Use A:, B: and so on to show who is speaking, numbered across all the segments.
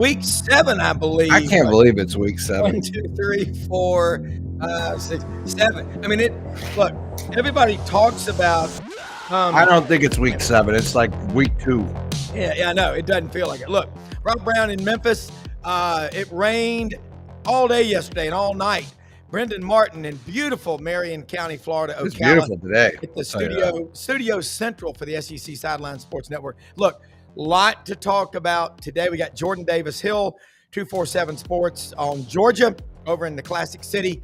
A: Week 7, I
B: I
A: believe.
B: can't believe it's week 7.
A: 1, 2, 3, 4, 6, 7. I mean, look, everybody talks about.
B: I don't think it's week 7. It's like week 2.
A: Yeah, I know. It doesn't feel like it. Look, Rob Browne in Memphis. It rained all day yesterday and all night. Brendan Martin in beautiful Marion County, Florida,
B: It's
A: Ocala,
B: beautiful today.
A: at the studio central for the SEC Sidelines Sports Network. Look, lot to talk about today. We got Jordan Davis Hill, 247 Sports on Georgia, over in the Classic City.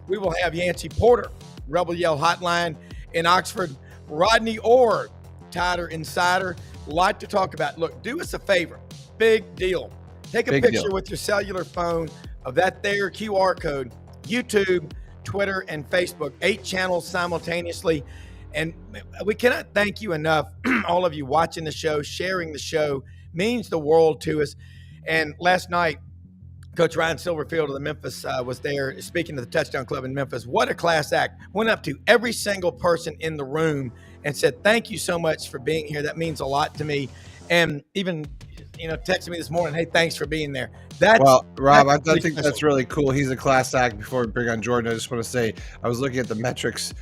A: We will have Yancy Porter, Rebel Yell Hotline in Oxford. Rodney Orr, Tider Insider. A lot to talk about. Look, do us a favor. Big deal. Take a picture with your cellular phone of that there QR code. YouTube, Twitter, and Facebook. 8 channels simultaneously. And we cannot thank you enough. All of you watching the show, sharing the show, means the world to us. And last night, Coach Ryan Silverfield of the Memphis was there speaking to the Touchdown Club in Memphis. What a class act. Went up to every single person in the room and said, thank you so much for being here. That means a lot to me. And even, texted me this morning, hey, thanks for being there.
B: Well, Rob, I think
A: special.
B: that's really cool. He's a class act. Before we bring on Jordan, I just want to say I was looking at the metrics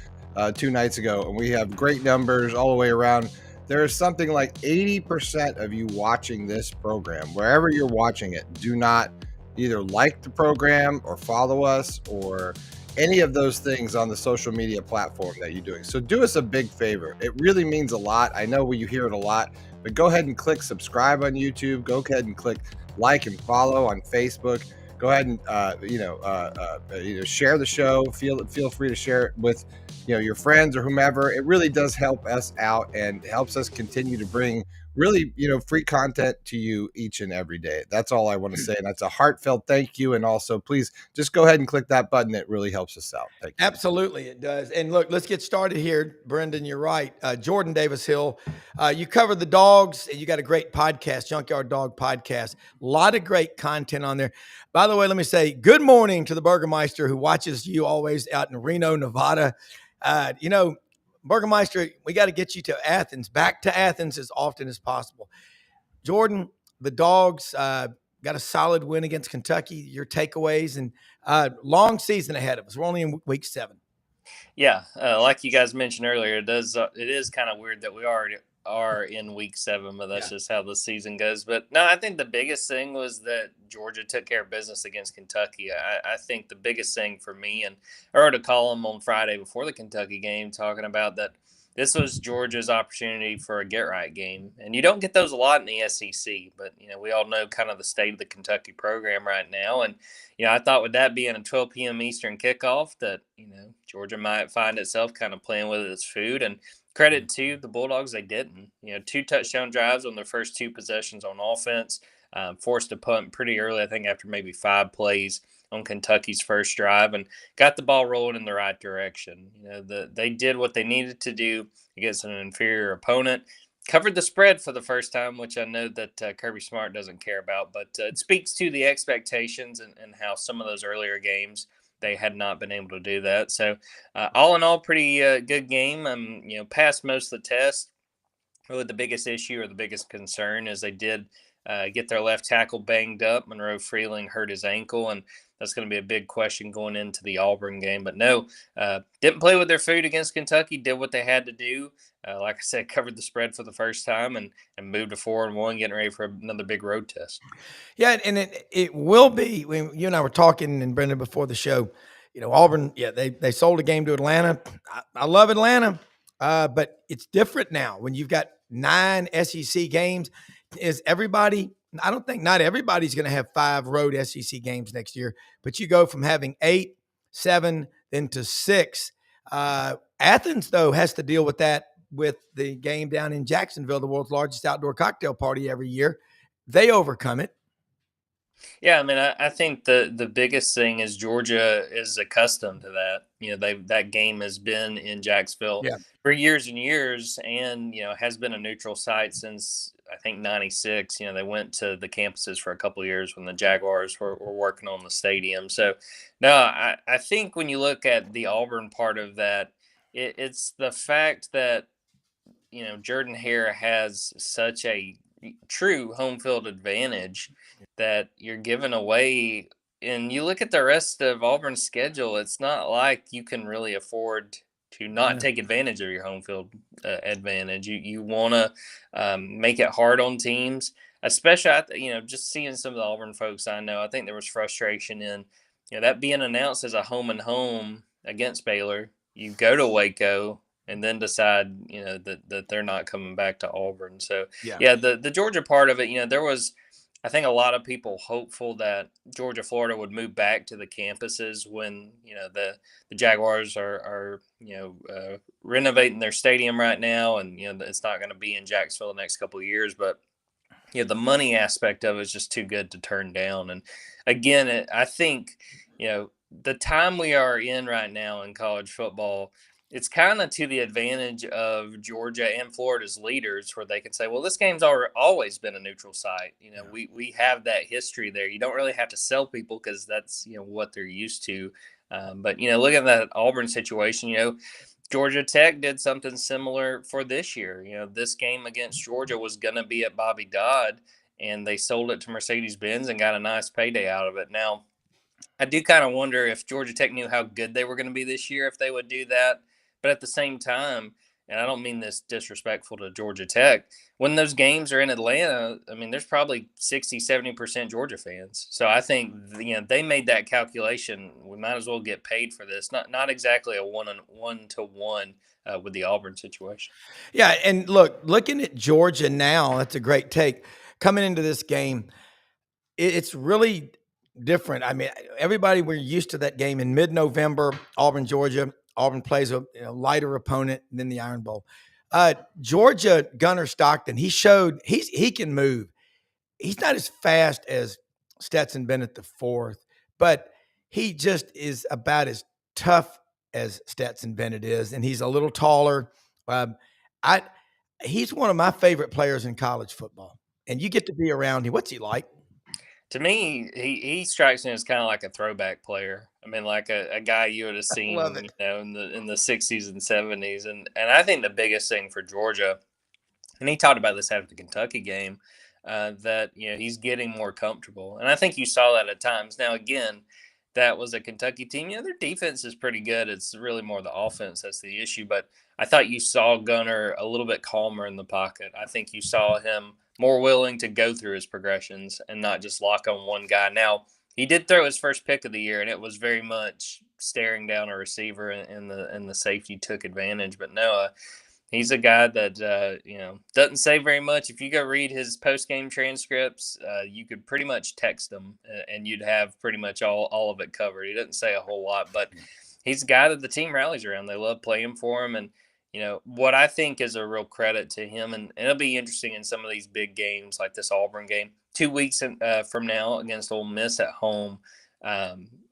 B: 2 nights ago, and we have great numbers all the way around. There is something like 80% of you watching this program, wherever you're watching it, do not either like the program or follow us or any of those things on the social media platform that you're doing. So do us a big favor. It really means a lot. I know you hear it a lot, but go ahead and click subscribe on YouTube. Go ahead and click like and follow on Facebook. Go ahead and share the show. Feel free to share it with your friends or whomever. It really does help us out and helps us continue to bring really free content to you each and every day. That's all I want to say, and that's a heartfelt thank you. And also, please just go ahead and click that button. It really helps us out. Thank you.
A: Absolutely, it does. And look, let's get started here. Brendan, you're right. Jordan Davis Hill, you cover the dogs, and you got a great podcast, Junkyard Dog Podcast. A lot of great content on there. By the way, let me say good morning to the Burgermeister who watches you always out in Reno, Nevada. Burgermeister, we got to get you to Athens, back to Athens as often as possible. Jordan, the dogs got a solid win against Kentucky. Your takeaways and long season ahead of us. We're only in week 7.
C: Yeah, like you guys mentioned earlier, it is kind of weird that we already are in week 7, but that's just how the season goes. But no, I think the biggest thing was that Georgia took care of business against Kentucky. I think the biggest thing for me, and I wrote a column on Friday before the Kentucky game talking about that this was Georgia's opportunity for a get-right game. And you don't get those a lot in the SEC, but, we all know kind of the state of the Kentucky program right now. And, I thought with that being a 12 p.m. Eastern kickoff that, Georgia might find itself kind of playing with its food. And credit to the Bulldogs, they didn't. 2 touchdown drives on their first 2 possessions on offense, forced a punt pretty early, I think after maybe 5 plays on Kentucky's first drive, and got the ball rolling in the right direction. They did what they needed to do against an inferior opponent. Covered the spread for the first time, which I know that Kirby Smart doesn't care about, but it speaks to the expectations and how some of those earlier games they had not been able to do that. So all in all, pretty good game. Passed most of the test. Really the biggest issue or the biggest concern is they did get their left tackle banged up. Monroe Freeling hurt his ankle, and that's going to be a big question going into the Auburn game. But no, didn't play with their food against Kentucky, did what they had to do. Like I said, covered the spread for the first time and moved to 4-1, getting ready for another big road test.
A: Yeah, and it will be, when you and I were talking, and Brendan, before the show, Auburn, they sold a game to Atlanta. I love Atlanta, but it's different now when you've got 9 SEC games. I don't think not everybody's going to have 5 road SEC games next year, but you go from having 8, 7, then to 6. Athens, though, has to deal with that with the game down in Jacksonville, the world's largest outdoor cocktail party every year. They overcome it.
C: Yeah, I mean, I think the biggest thing is Georgia is accustomed to that. That game has been in Jacksonville for years and years, and has been a neutral site since I think '96. They went to the campuses for a couple of years when the Jaguars were working on the stadium. So, no, I think when you look at the Auburn part of that, it's the fact that Jordan Hare has such a true home field advantage that you're giving away. And you look at the rest of Auburn's schedule, it's not like you can really afford to not take advantage of your home field advantage. You want to make it hard on teams, especially, just seeing some of the Auburn folks I know. I think there was frustration in, that being announced as a home and home against Baylor. You go to Waco and then decide, that they're not coming back to Auburn. So, yeah, the Georgia part of it, there was, I think, a lot of people hopeful that Georgia, Florida would move back to the campuses when, the Jaguars are renovating their stadium right now, and, it's not going to be in Jacksonville the next couple of years. But, the money aspect of it is just too good to turn down. And again, I think, the time we are in right now in college football, it's kind of to the advantage of Georgia and Florida's leaders, where they can say, well, this game's always been a neutral site. We have that history there. You don't really have to sell people because that's, what they're used to. But, look at that Auburn situation, Georgia Tech did something similar for this year. This game against Georgia was going to be at Bobby Dodd, and they sold it to Mercedes-Benz and got a nice payday out of it. Now, I do kind of wonder if Georgia Tech knew how good they were going to be this year, if they would do that. But at the same time, and I don't mean this disrespectful to Georgia Tech, when those games are in Atlanta, I mean, there's probably 60, 70% Georgia fans. So I think, they made that calculation. We might as well get paid for this. Not exactly a one-to-one with the Auburn situation.
A: Yeah, and looking at Georgia now, that's a great take. Coming into this game, it's really different. I mean, everybody, we're used to that game in mid-November, Auburn, Georgia. Auburn plays a lighter opponent than the Iron Bowl. Georgia, Gunnar Stockton, he showed he can move. He's not as fast as Stetson Bennett the fourth, but he just is about as tough as Stetson Bennett is, and he's a little taller. He's one of my favorite players in college football, and you get to be around him. What's he like?
C: To me, he strikes me as kind of like a throwback player. I mean, like a guy you would have
A: Love
C: seen,
A: it.
C: in the 60s and 70s. And I think the biggest thing for Georgia, and he talked about this after the Kentucky game, that he's getting more comfortable, and I think you saw that at times. Now, again, that was a Kentucky team. Their defense is pretty good. It's really more the offense that's the issue. But I thought you saw Gunner a little bit calmer in the pocket. I think you saw him more willing to go through his progressions and not just lock on one guy. Now, he did throw his first pick of the year, and it was very much staring down a receiver, and the safety took advantage. But no, he's a guy that doesn't say very much. If you go read his post game transcripts, you could pretty much text him, and you'd have pretty much all of it covered. He doesn't say a whole lot, but he's a guy that the team rallies around. They love playing for him, and what I think is a real credit to him, and it'll be interesting in some of these big games like this Auburn game 2 weeks from now against Ole Miss at home.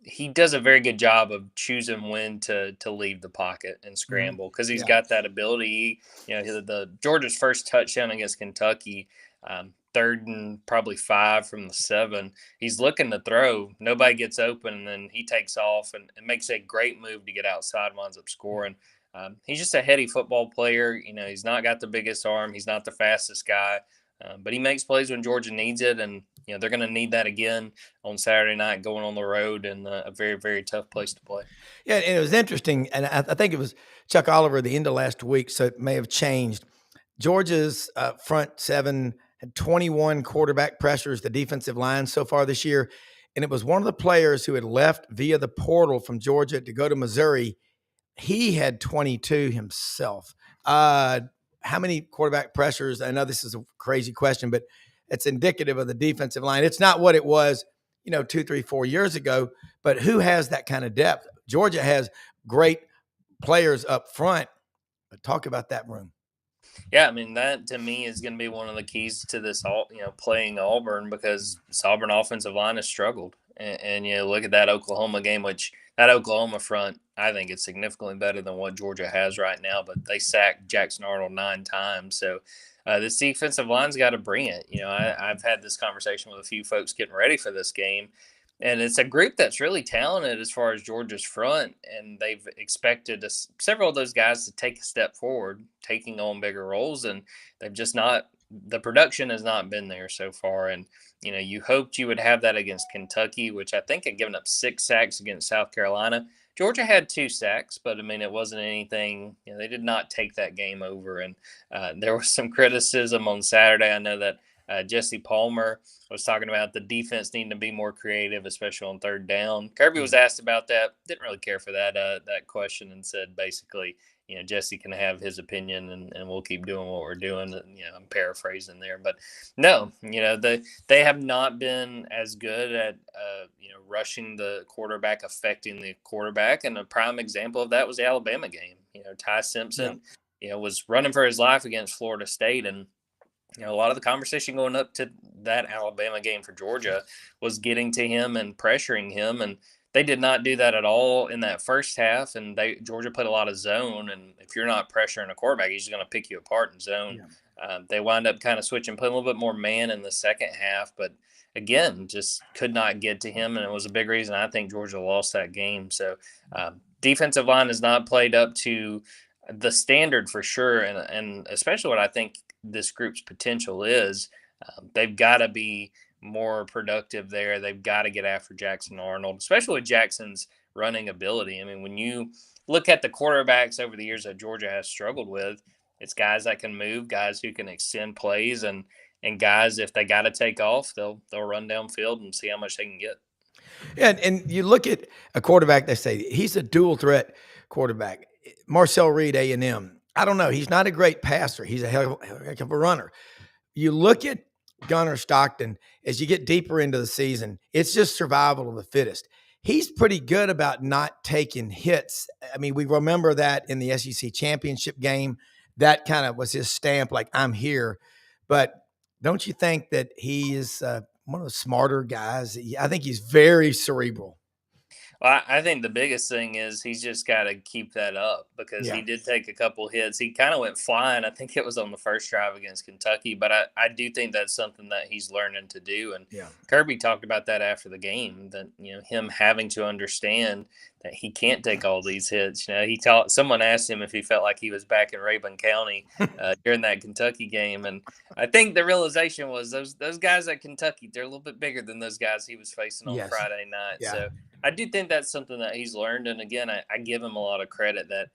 C: He does a very good job of choosing when to leave the pocket and scramble, because he's got that ability. The Georgia's first touchdown against Kentucky, third and probably 5 from the 7. He's looking to throw. Nobody gets open, and then he takes off and makes a great move to get outside, winds up scoring. He's just a heady football player. He's not got the biggest arm. He's not the fastest guy, but he makes plays when Georgia needs it, and they're going to need that again on Saturday night going on the road in a very, very tough place to play.
A: Yeah, and it was interesting, and I think it was Chuck Oliver at the end of last week, so it may have changed. Georgia's front seven had 21 quarterback pressures, the defensive line so far this year, and it was one of the players who had left via the portal from Georgia to go to Missouri. He had 22 himself. How many quarterback pressures? I know this is a crazy question, but it's indicative of the defensive line. It's not what it was, 2, 3, 4 years ago, but who has that kind of depth? Georgia has great players up front, but talk about that room.
C: Yeah, I mean, that to me is going to be one of the keys to this, playing Auburn, because this Auburn offensive line has struggled. And look at that Oklahoma game, which that Oklahoma front, I think it's significantly better than what Georgia has right now, but they sacked Jackson Arnold 9 times. So this defensive line's got to bring it. I've had this conversation with a few folks getting ready for this game, and it's a group that's really talented as far as Georgia's front, and they've expected several of those guys to take a step forward, taking on bigger roles, and they've just not the production has not been there so far. And, you hoped you would have that against Kentucky, which I think had given up 6 sacks against South Carolina. Georgia had 2 sacks, but I mean, it wasn't anything, they did not take that game over. And there was some criticism on Saturday. I know that Jesse Palmer was talking about the defense needing to be more creative, especially on third down. Kirby was asked about that. Didn't really care for that question, and said basically, Jesse can have his opinion, and we'll keep doing what we're doing. And, I'm paraphrasing there, but no, they have not been as good at rushing the quarterback, affecting the quarterback, and a prime example of that was the Alabama game. Ty Simpson, was running for his life against Florida State, and a lot of the conversation going up to that Alabama game for Georgia was getting to him and pressuring him, and they did not do that at all in that first half. And Georgia put a lot of zone, and if you're not pressuring a quarterback, he's going to pick you apart in zone. Yeah. They wound up kind of switching, putting a little bit more man in the second half, but again, just could not get to him, and it was a big reason I think Georgia lost that game. So defensive line has not played up to the standard for sure, and especially what I think this group's potential is. They've got to be more productive there. They've got to get after Jackson Arnold, especially with Jackson's running ability. I mean, when you look at the quarterbacks over the years that Georgia has struggled with, it's guys that can move, guys who can extend plays, and guys, if they got to take off, they'll run downfield and see how much they can get.
A: Yeah, and you look at a quarterback, they say he's a dual threat quarterback. Marcel Reed, A&M. I don't know. He's not a great passer. He's a heck of a runner. You look at Gunnar Stockton, as you get deeper into the season, it's just survival of the fittest. He's pretty good about not taking hits. I mean, we remember that in the SEC championship game. That kind of was his stamp, like, I'm here. But don't you think that he is one of the smarter guys? I think he's very cerebral.
C: Well, I think the biggest thing is he's just got to keep that up, because he did take a couple hits. He kind of went flying. I think it was on the first drive against Kentucky, but I do think that's something that he's learning to do. And Kirby talked about that after the game, that, him having to understand that he can't take all these hits. Someone asked him if he felt like he was back in Rabun County during that Kentucky game. And I think the realization was those guys at Kentucky, they're a little bit bigger than those guys he was facing on Friday night. Yeah. So I do think that's something that he's learned. And again, I give him a lot of credit that,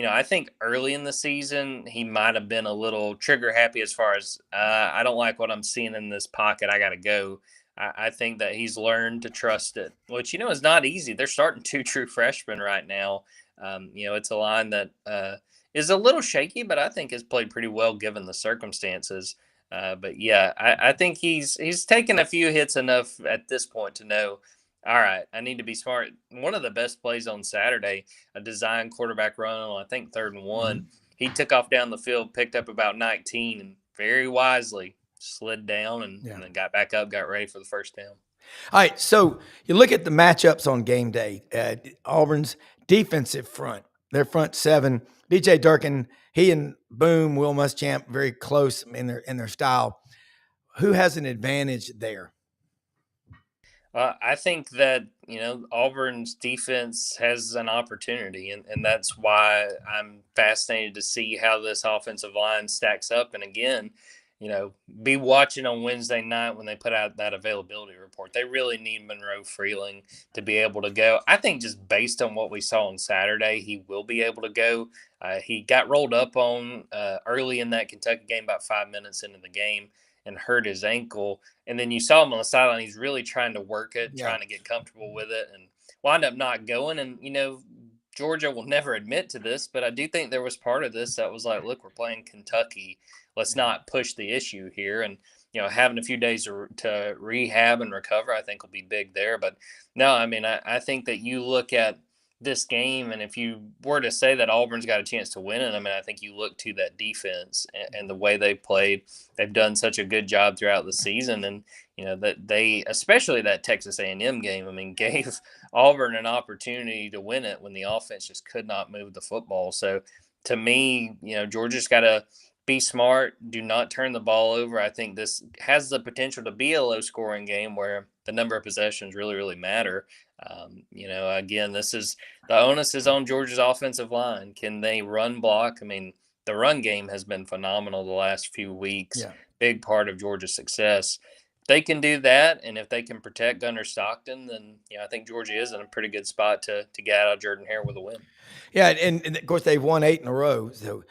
C: I think early in the season, he might have been a little trigger happy as far as, I don't like what I'm seeing in this pocket. I got to go. I think that he's learned to trust it, which, is not easy. They're starting 2 true freshmen right now. It's a line that is a little shaky, but I think has played pretty well given the circumstances. But yeah, I think he's taken a few hits enough at this point to know, all right, I need to be smart. One of the best plays on Saturday, a design quarterback run on, I think, 3rd and 1. Mm-hmm. He took off down the field, picked up about 19, and very wisely slid down and then got back up, got ready for the first down.
A: All right, so you look at the matchups on game day. Auburn's defensive front, their front 7, DJ Durkin, he and Boom, Will Muschamp, very close in their style. Who has an advantage there?
C: I think that, Auburn's defense has an opportunity, and that's why I'm fascinated to see how this offensive line stacks up. And again, be watching on Wednesday night when they put out that availability report. They really need Monroe Freeling to be able to go. I think just based on what we saw on Saturday, he will be able to go. He got rolled up on early in that Kentucky game, about 5 minutes into the game, and hurt his ankle. And then you saw him on the sideline. He's really trying to work it, trying to get comfortable with it, and wind up not going. And, Georgia will never admit to this, but I do think there was part of this that was like, look, we're playing Kentucky. Let's not push the issue here. And, having a few days to rehab and recover, I think will be big there. But no, I mean, I think that you look at this game, and if you were to say that Auburn's got a chance to win it, I mean, I think you look to that defense and the way they played. They've done such a good job throughout the season, and that they, especially that Texas A&M game, I mean, gave Auburn an opportunity to win it when the offense just could not move the football. So to me, Georgia's got to be smart, do not turn the ball over. I think this has the potential to be a low-scoring game where the number of possessions really, really matter. Again, the onus is on Georgia's offensive line. Can they run block? I mean, the run game has been phenomenal the last few weeks. Yeah. big part of Georgia's success. If they can do that, and if they can protect Gunner Stockton, then I think Georgia is in a pretty good spot to get out of Jordan-Hare with a win.
A: Yeah, and of course they've won 8 in a row. So,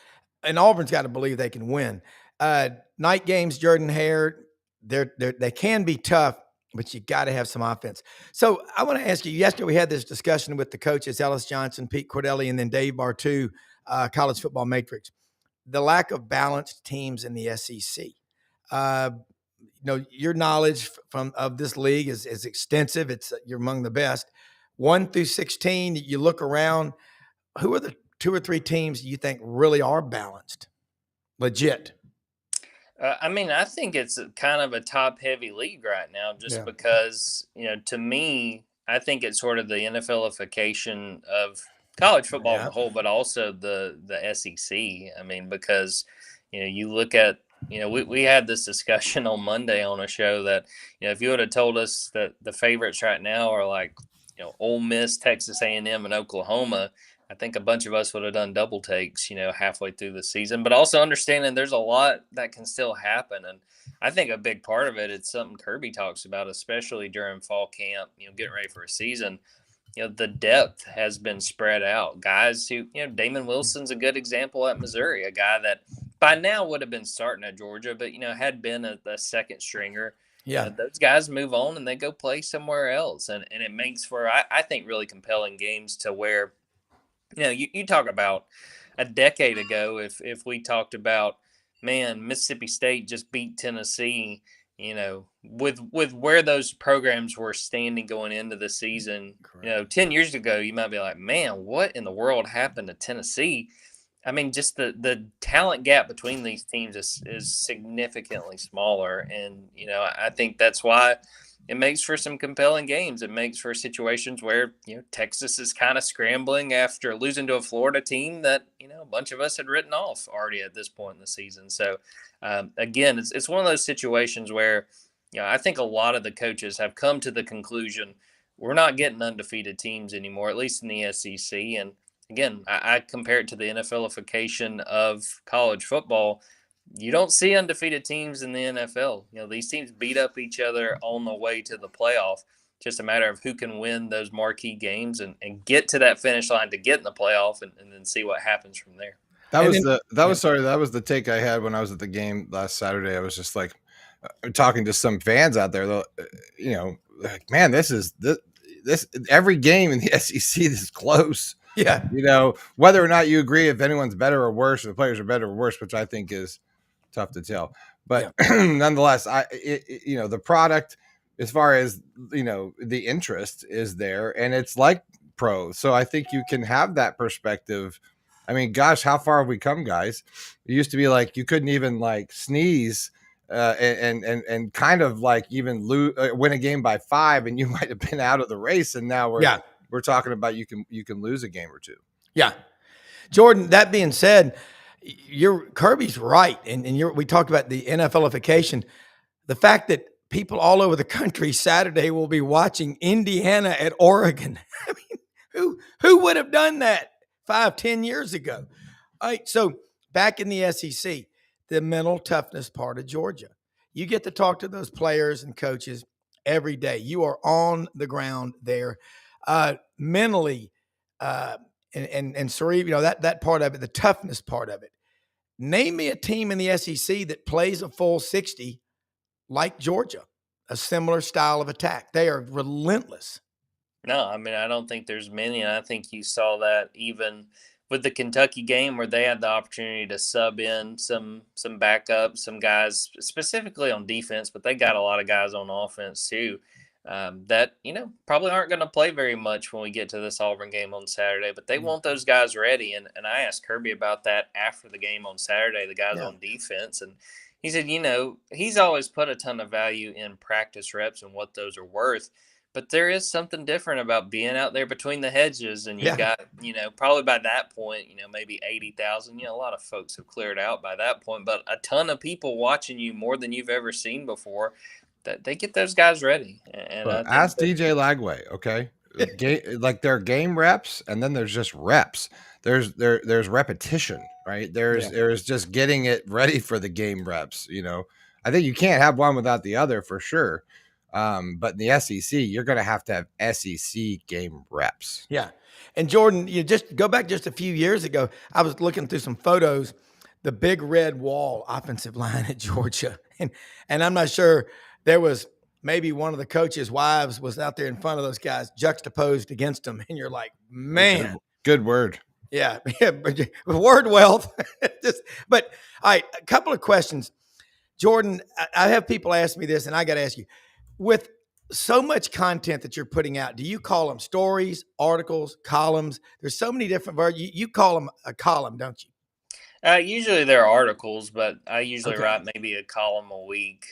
A: and Auburn's got to believe they can win. Night games, Jordan-Hare, they can be tough, but you got to have some offense. So I want to ask you. Yesterday we had this discussion with the coaches, Ellis Johnson, Pete Cordelli, and then Dave Bartu, College Football Matrix. The lack of balanced teams in the SEC. Your knowledge of this league is extensive. You're among the best. 1 through 16, you look around. Who are the 2 or 3 teams you think really are balanced, legit?
C: I think it's kind of a top-heavy league right now, just because to me, I think it's sort of the NFLification of college football as a whole, but also the SEC. I mean, because you look at we had this discussion on Monday on a show that if you would have told us that the favorites right now are like Ole Miss, Texas A&M, and Oklahoma, I think a bunch of us would have done double takes, halfway through the season, but also understanding there's a lot that can still happen. And I think a big part of it is something Kirby talks about, especially during fall camp, getting ready for a season. The depth has been spread out. Guys who, Damon Wilson's a good example at Missouri, a guy that by now would have been starting at Georgia, but, had been a second stringer.
A: Yeah.
C: Those guys move on and they go play somewhere else. And it makes for, I think, really compelling games to where, you talk about a decade ago, if we talked about, man, Mississippi State just beat Tennessee, with where those programs were standing going into the season, 10 years ago, you might be like, man, what in the world happened to Tennessee? I mean, just the talent gap between these teams is significantly smaller. And, I think that's why it makes for some compelling games. It makes for situations where, Texas is kind of scrambling after losing to a Florida team that, a bunch of us had written off already at this point in the season. So, again, it's one of those situations where, I think a lot of the coaches have come to the conclusion we're not getting undefeated teams anymore, at least in the SEC. And again, I compare it to the NFLification of college football. You don't see undefeated teams in the NFL. These teams beat up each other on the way to the playoff. Just a matter of who can win those marquee games and get to that finish line to get in the playoff and then see what happens from there.
B: That was the take I had when I was at the game last Saturday. I was just like talking to some fans out there, like, man, this every game in the SEC is close.
A: Yeah.
B: Whether or not you agree if anyone's better or worse, or the players are better or worse, which I think is tough to tell. But nonetheless, the product, as far as, the interest is there, and it's like pro. So I think you can have that perspective. I mean, gosh, how far have we come, guys? It used to be like you couldn't even like sneeze and kind of like even win a game by 5 and you might have been out of the race. And now we're talking about you can lose a game or two.
A: Yeah. Jordan, that being said, Kirby's right. And we talked about the NFLification. The fact that people all over the country Saturday will be watching Indiana at Oregon. I mean, who would have done that 5-10 years ago? All right. So back in the SEC, the mental toughness part of Georgia. You get to talk to those players and coaches every day. You are on the ground there. Mentally, and cerebral, that part of it, the toughness part of it. Name me a team in the SEC that plays a full 60 like Georgia, a similar style of attack. They are relentless.
C: No, I mean, I don't think there's many. And I think you saw that even with the Kentucky game where they had the opportunity to sub in some backups, some guys specifically on defense, but they got a lot of guys on offense too. That, probably aren't going to play very much when we get to this Auburn game on Saturday, but they want those guys ready. And I asked Kirby about that after the game on Saturday, the guys on defense. And he said, he's always put a ton of value in practice reps and what those are worth. But there is something different about being out there between the hedges. And you got, probably by that point, maybe 80,000. A lot of folks have cleared out by that point, but a ton of people watching you more than you've ever seen before. That they get those guys ready. And
B: ask DJ Lagway, okay? Like there are game reps, and then there's just reps. There's repetition, right? There's just getting it ready for the game reps. I I think you can't have one without the other for sure. But in the SEC, you're going to have SEC game reps.
A: Yeah. And Jordan, you just go back just a few years ago. I was looking through some photos, the big red wall offensive line at Georgia. And I'm not sure, there was maybe one of the coaches' wives was out there in front of those guys juxtaposed against them. And you're like, man.
B: Good word.
A: Yeah. But word wealth. But all right, a couple of questions. Jordan, I have people ask me this, and I got to ask you, with so much content that you're putting out, do you call them stories, articles, columns? There's so many different verbs. You call them a column, don't you?
C: Usually they're articles, but I usually
A: Okay.
C: write maybe a column a week.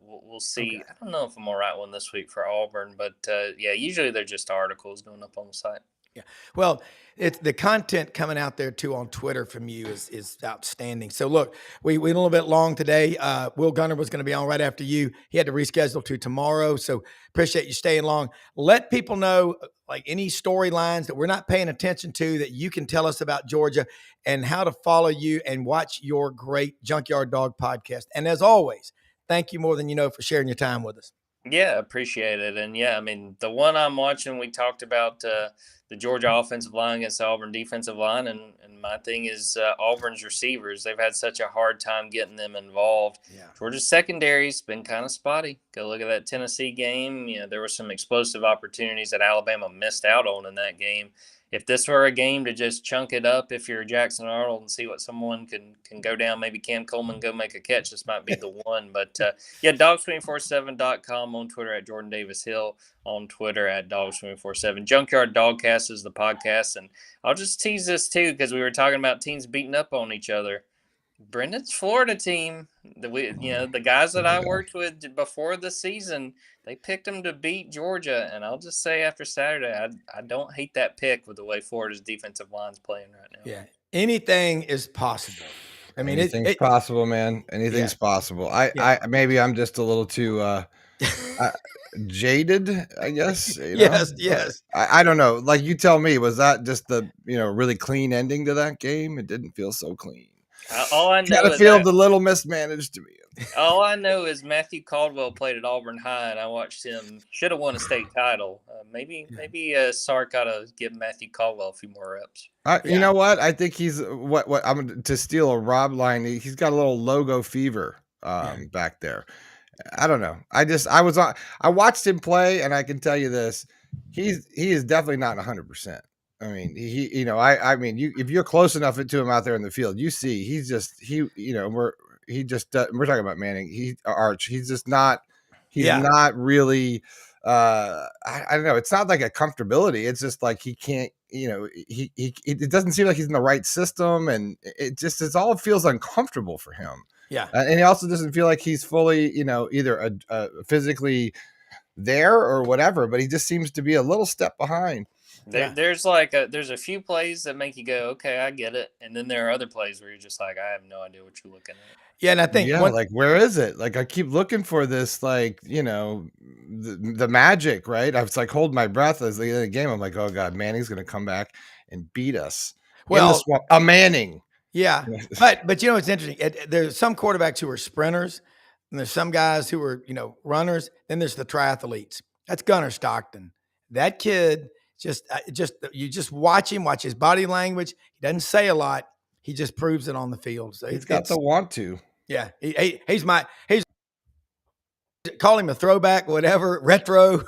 C: We'll see.
A: Okay.
C: I don't know if I'm gonna write one this week for Auburn, but yeah, usually they're just articles going up on the site.
A: Yeah. Well, it's the content coming out there too on Twitter from you is outstanding. So look, we went a little bit long today. Will Gunner was going to be on right after you. He had to reschedule to tomorrow. So appreciate you staying long. Let people know like any storylines that we're not paying attention to that you can tell us about Georgia and how to follow you and watch your great Junkyard Dog podcast. And as always, thank you more than you know for sharing your time with us.
C: Yeah, appreciate it. And yeah, I mean, the one I'm watching, we talked about the Georgia offensive line against the Auburn defensive line. And my thing is Auburn's receivers. They've had such a hard time getting them involved.
A: Yeah.
C: Georgia's secondary's been kind of spotty. Go look at that Tennessee game. You know, there were some explosive opportunities that Alabama missed out on in that game. If this were a game to just chunk it up, if you're Jackson Arnold and see what someone can go down, maybe Cam Coleman go make a catch, this might be the one. But yeah, dogs247.com, on Twitter at Jordan Davis Hill, on Twitter at dogs247. Junkyard Dogcast is the podcast. And I'll just tease this too, because we were talking about teams beating up on each other. Brendan's Florida team, the guys that I worked with before the season, they picked them to beat Georgia. And I'll just say after Saturday, I don't hate that pick with the way Florida's defensive line's playing right now.
A: Yeah. Anything is possible. I mean,
B: anything's possible, man. Anything's possible. Maybe I'm just a little too jaded, I guess.
A: Yes.
B: I don't know. Like, you tell me, was that just the really clean ending to that game? It didn't feel so clean.
C: All I know
B: is feels a little mismanaged to me.
C: All I know is Matthew Caldwell played at Auburn High, and I watched him. Should have won a state title. Maybe Sark got to give Matthew Caldwell a few more reps.
B: You know what? I think he's what I'm to steal a Rob line. He's got a little logo fever back there. I don't know. I watched him play, and I can tell you this: he is definitely not 100%. I mean, if you're close enough to him out there in the field, you see we're talking about Manning. Arch. He's just not. He's not really. I don't know. It's not like a comfortability. It's just like he can't. It doesn't seem like he's in the right system, and it all feels uncomfortable for him.
A: Yeah,
B: and he also doesn't feel like he's fully, either physically there or whatever. But he just seems to be a little step behind.
C: There's a few plays that make you go, okay, I get it, and then there are other plays where you're just like, I have no idea what you're looking at.
A: Yeah, and I think
B: like, where is it? Like, I keep looking for this, like, the magic, right? I was like, hold my breath as the end of the game. I'm like, oh God, Manning's going to come back and beat us.
A: Well,
B: a Manning.
A: Yeah, but it's interesting. There's some quarterbacks who are sprinters, and there's some guys who are runners. Then there's the triathletes. That's Gunnar Stockton. That kid you just watch him, watch his body language. He doesn't say a lot. He just proves it on the field. So
B: he's got the want to.
A: Yeah, he's call him a throwback, whatever, retro.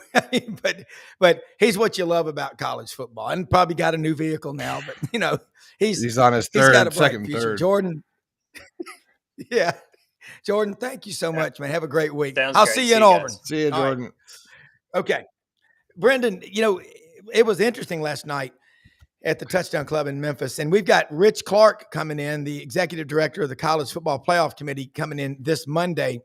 A: but he's what you love about college football, and probably got a new vehicle now. But he's on his second third. Jordan, yeah, Jordan, thank you so much, man. Have a great week. I'll see you in Auburn.
B: See you, Jordan.
A: Right. Okay, Brendan. It was interesting last night at the Touchdown Club in Memphis, and we've got Rich Clark coming in, the executive director of the College Football Playoff Committee, coming in this Monday,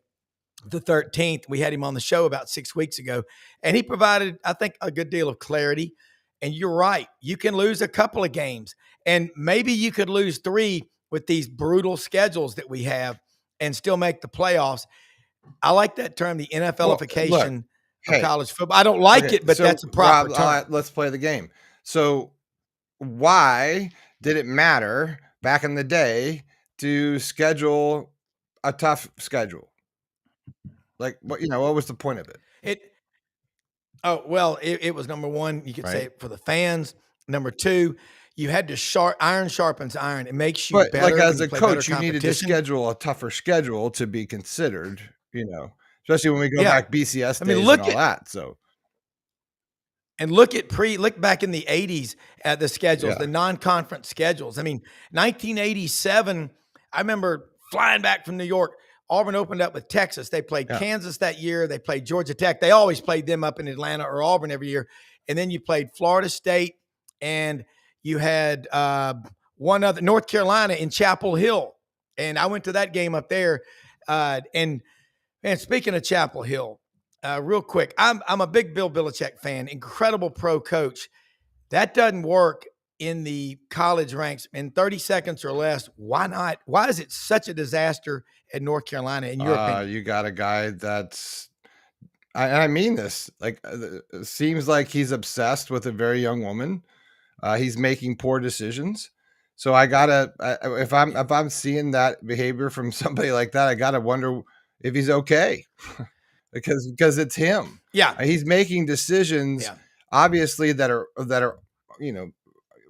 A: the 13th. We had him on the show about 6 weeks ago, and he provided, I think, a good deal of clarity. And you're right. You can lose a couple of games, and maybe you could lose 3 with these brutal schedules that we have and still make the playoffs. I like that term, the NFLification of college football. I don't like it, but that's a proper term.
B: Let's play the game. So why did it matter back in the day to schedule a tough schedule? Like, what was the point of it?
A: It was number one, you could say for the fans. Number two, you had to iron sharpens iron. It makes you
B: But like
A: better
B: as
A: when you
B: a
A: play better
B: coach, you needed to
A: competition.
B: schedule a tougher schedule to be considered, especially when we go back BCS days and all that. So
A: and look back in the 80s at the schedules,
B: Yeah.
A: the non-conference schedules. I mean, 1987, I remember flying back from New York. Auburn opened up with Texas. They played Kansas that year. They played Georgia Tech. They always played them up in Atlanta or Auburn every year. And then you played Florida State, and you had one other, North Carolina in Chapel Hill. And I went to that game up there. And speaking of Chapel Hill, real quick, I'm a big Bill Belichick fan, incredible pro coach. That doesn't work in the college ranks in 30 seconds or less. Why not? Why is it such a disaster at North Carolina, in your opinion?
B: You got a guy that's, I mean this, like, it seems like he's obsessed with a very young woman. He's making poor decisions. So if I'm seeing that behavior from somebody like that, I gotta wonder if he's okay, because it's him.
A: Yeah,
B: He's making decisions, obviously that are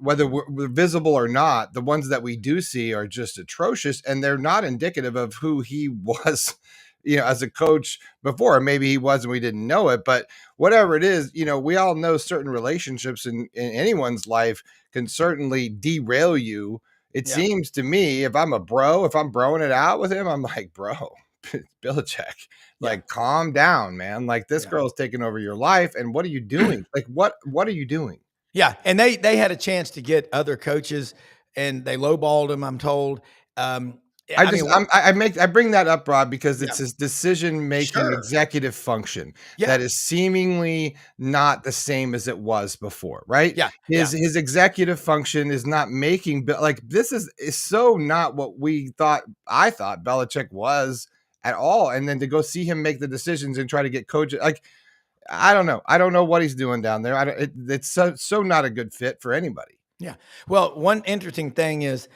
B: whether we're visible or not. The ones that we do see are just atrocious, and they're not indicative of who he was, as a coach before. Maybe he was and we didn't know it, but whatever it is, we all know certain relationships in anyone's life can certainly derail you. It seems to me, if I'm broing it out with him, I'm like, bro, Belichick, like, calm down, man. Like, this girl's taking over your life, and what are you doing? Like, what are you doing?
A: Yeah, and they had a chance to get other coaches, and they lowballed him, I'm told.
B: I bring that up, Rob, because it's his decision-making executive function that is seemingly not the same as it was before, right?
A: Yeah.
B: His executive function is not making, like, this is so not what I thought Belichick was at all. And then to go see him make the decisions and try to get coaches, like, I don't know. I don't know what he's doing down there. It's so not a good fit for anybody.
A: Yeah. Well, one interesting thing is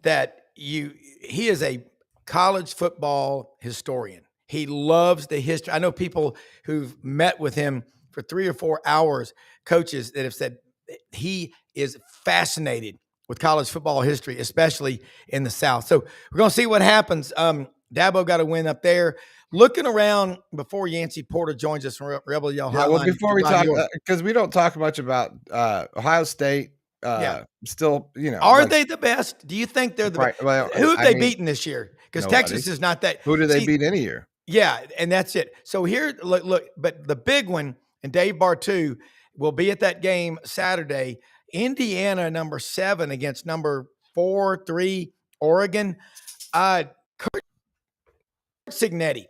A: that he is a college football historian. He loves the history. I know people who've met with him for 3 or 4 hours, coaches that have said he is fascinated with college football history, especially in the South. So we're going to see what happens. Dabo got a win up there. Looking around before Yancy Porter joins us from Rebel Yell Hotline.
B: Well, before we talk, because we don't talk much about Ohio State. Still,
A: are they the best? Do you think they're the best?
B: Well,
A: who have they beaten this year? Because Texas is not that.
B: Who do they beat any year?
A: Yeah, and that's it. So here, look, but the big one, and Dave Bartu will be at that game Saturday. Indiana, number 7 against number 4-3 Oregon. Curt Cignetti.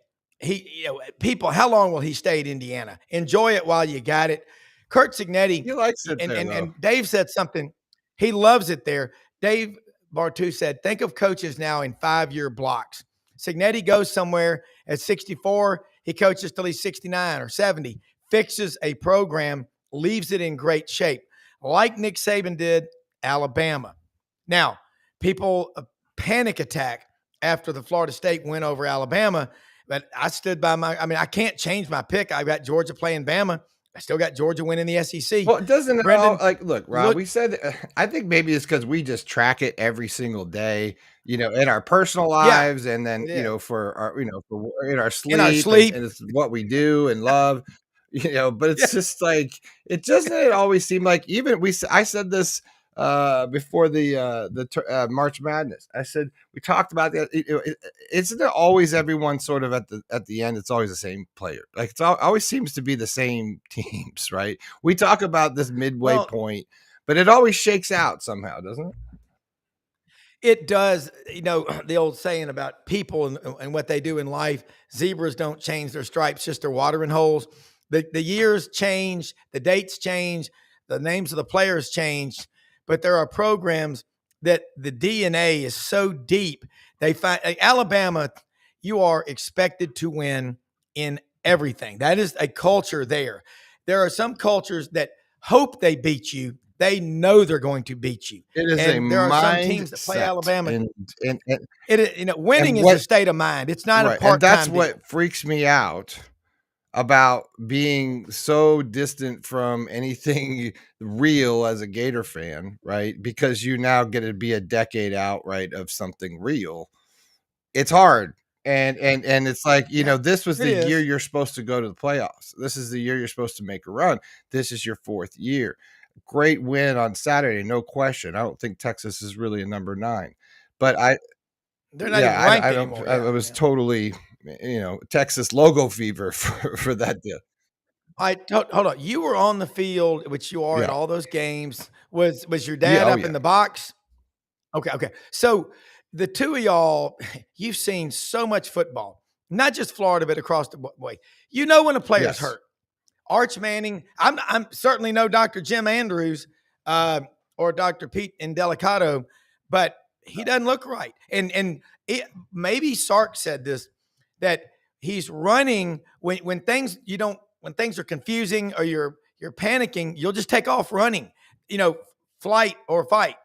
A: People, how long will he stay at Indiana? Enjoy it while you got it. Curt Cignetti.
B: He likes it there,
A: and Dave said something. He loves it there. Dave Bartu said, think of coaches now in 5-year blocks. Cignetti goes somewhere at 64. He coaches till he's 69 or 70, fixes a program, leaves it in great shape, like Nick Saban did Alabama. Now, people panic attack after the Florida State win over Alabama, but I stood by I can't change my pick. I got Georgia playing Bama. I still got Georgia winning the SEC.
B: Well, doesn't it all, like, look, Rob, we said, I think maybe it's because we just track it every single day, in our personal lives, and then, for our, in our sleep, and it's what we do and love, but it's just like, it always seem like, even I said this before the March Madness. I said, we talked about that. Isn't it always everyone sort of at the end? It's always the same player. Like, it always seems to be the same teams, right? We talk about this midway point, but it always shakes out somehow, doesn't it?
A: It does. The old saying about people and what they do in life, zebras don't change their stripes, just their watering holes. The years change, the dates change, the names of the players change. But there are programs that the DNA is so deep. They find, like Alabama, you are expected to win in everything. That is a culture there. There are some cultures that hope they beat you, They know they're going to beat you.
B: It is a
A: And there are some teams that play
B: mindset,
A: Alabama.
B: and
A: Winning is a state of mind. It's not a
B: right, and
A: part-time
B: that's
A: deal.
B: what freaks me out about being so distant from anything real as a Gator fan, right? Because you now get to be a decade out, right, of something real. It's hard. And it's like, this was
A: It
B: the year
A: is.
B: you're supposed to go to the playoffs. This is the year you're supposed to make a run. This is your 4th year. Great win on Saturday, no question. I don't think Texas is really a number 9. But
A: They're not even ranked
B: I
A: anymore.
B: don't. I was totally, Texas logo fever for that deal.
A: Hold on. You were on the field, which you are at
B: Yeah.
A: all those games. Was your dad up in the box? Okay. So the two of y'all, you've seen so much football, not just Florida, but across the way. You know when a player's hurt. Arch Manning. I'm certainly no Dr. Jim Andrews or Dr. Pete Indelicato, but he doesn't look right. And maybe Sark said this, that he's running when things are confusing or you're panicking, you'll just take off running. Flight or fight.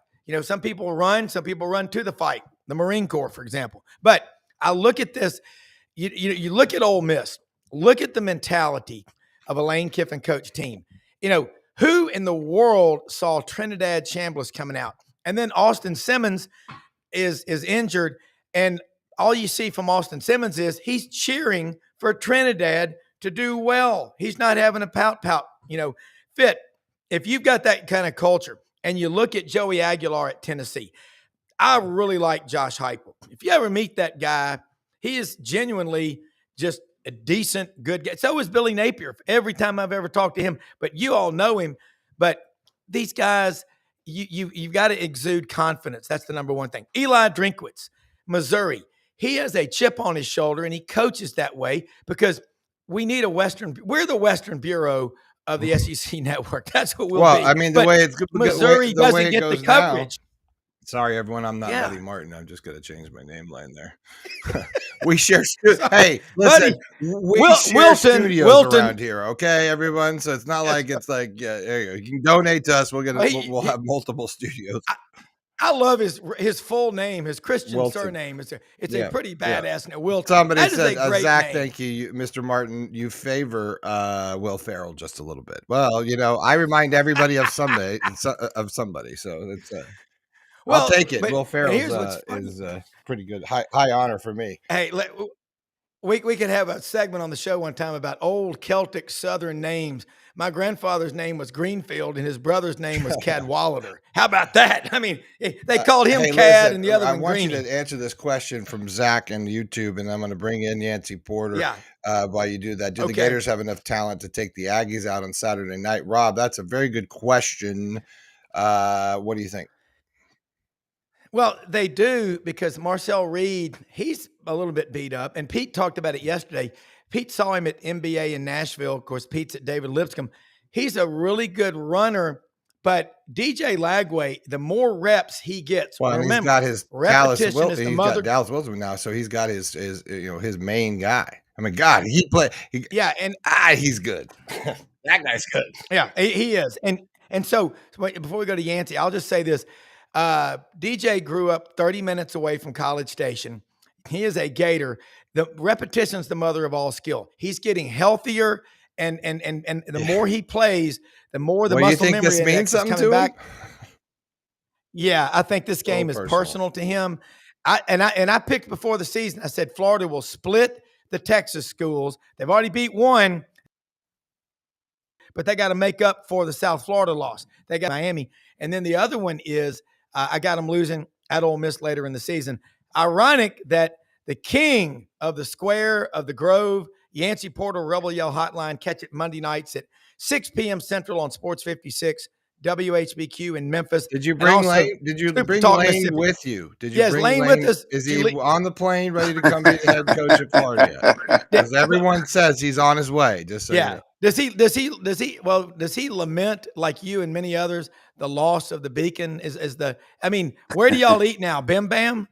A: Some people run to the fight. The Marine Corps, for example. But I look at this. You look at Ole Miss. Look at the mentality of a Lane Kiffin coach team. Who in the world saw Trinidad Chambliss coming out? And then Austin Simmons is injured, and all you see from Austin Simmons is he's cheering for Trinidad to do well. He's not having a pout, fit. If you've got that kind of culture, and you look at Joey Aguilar at Tennessee, I really like Josh Heupel. If you ever meet that guy, he is genuinely just a decent, good guy. So is Billy Napier every time I've ever talked to him. But you all know him. But these guys, you've got to exude confidence. That's the number one thing. Eli Drinkwitz, Missouri. He has a chip on his shoulder, and he coaches that way because we need we're the Western Bureau of the SEC network. That's what we'll be.
B: Well, I mean, the way it's
A: Missouri doesn't get the coverage.
B: Sorry, everyone. I'm not Buddy Martin. I'm just going to change my name line there. We share. Hey, listen. We share studios around here, okay, everyone. So it's not like it's like there you go. You can donate to us. We'll have multiple studios.
A: I love his full name, his Christian surname. It's a pretty badass name. Wilton.
B: Somebody said, Zach, thank you, Mr. Martin. You favor Will Ferrell just a little bit. Well, I remind everybody of somebody. So it's. I'll take it. Will Ferrell is pretty good. High honor for me.
A: Hey, we could have a segment on the show one time about old Celtic Southern names. My grandfather's name was Greenfield, and his brother's name was Cadwallader. How about that? I mean, they called him Cad and the other one Greeny.
B: I want you to answer this question from Zach and YouTube, and I'm going to bring in Yancy Porter while you do that. Do the Gators have enough talent to take the Aggies out on Saturday night? Rob, that's a very good question. What do you think?
A: Well, they do because Marcel Reed, he's a little bit beat up. And Pete talked about it yesterday. Pete saw him at NBA in Nashville. Of course, Pete's at David Lipscomb. He's a really good runner. But DJ Lagway, the more reps he gets, remember,
B: he's got his repetition is the mother. Got Dallas Wilson now, so he's got his main guy. I mean, God, he's good. That guy's good.
A: Yeah, he is. And so before we go to Yancy, I'll just say this. DJ grew up 30 minutes away from College Station. He is a Gator. The repetition's the mother of all skill. He's getting healthier, and the more he plays, the more the muscle memory
B: this means something
A: coming
B: to
A: back.
B: him?
A: Yeah, I think this game is personal to him. I picked before the season. I said Florida will split the Texas schools. They've already beat one, but they got to make up for the South Florida loss. They got Miami, and then the other one is. I got them losing at Ole Miss later in the season. Ironic that the king of the square of the Grove, Yancy Porter Rebel Yell Hotline, catch it Monday nights at 6 p.m. Central on Sports 56, WHBQ in Memphis.
B: Did you bring Lane? Did you bring Lane with you? Did you bring
A: Lane with us?
B: Is he on the plane ready to come be the head coach of Florida? Because everyone says he's on his way. Just so you know.
A: Does he lament like you and many others the loss of the Beacon? Where do y'all eat now? Bim Bam?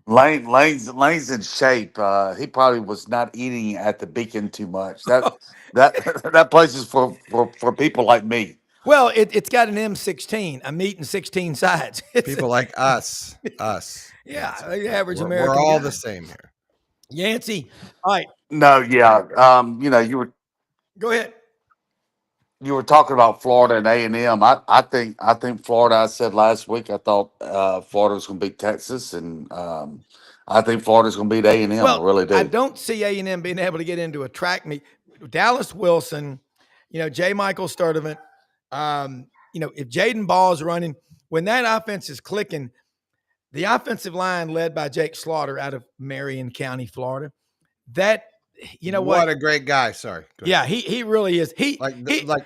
D: Lane's in shape. He probably was not eating at the Beacon too much. That place is for people like me.
A: Well, it's got an M16, a meat and 16 sides.
B: People like us.
A: Yeah,
B: Yancy.
A: the average
B: We're
A: American
B: all
A: guy.
B: the same here.
A: Yancy, all right,
D: No, yeah.
A: go ahead.
D: You were talking about Florida and A&M. I think Florida. I said last week I thought Florida was going to beat Texas, and I think Florida's going to beat A&M. I
A: Well,
D: really
A: I
D: do.
A: don't see A&M being able to get into a track meet. Dallas Wilson, J. Michael Sturdivant, if Jaden Ball's running, when that offense is clicking, the offensive line led by Jake Slaughter out of Marion County, Florida, that,
B: What a great guy. Sorry. Go ahead.
A: Yeah, he really is.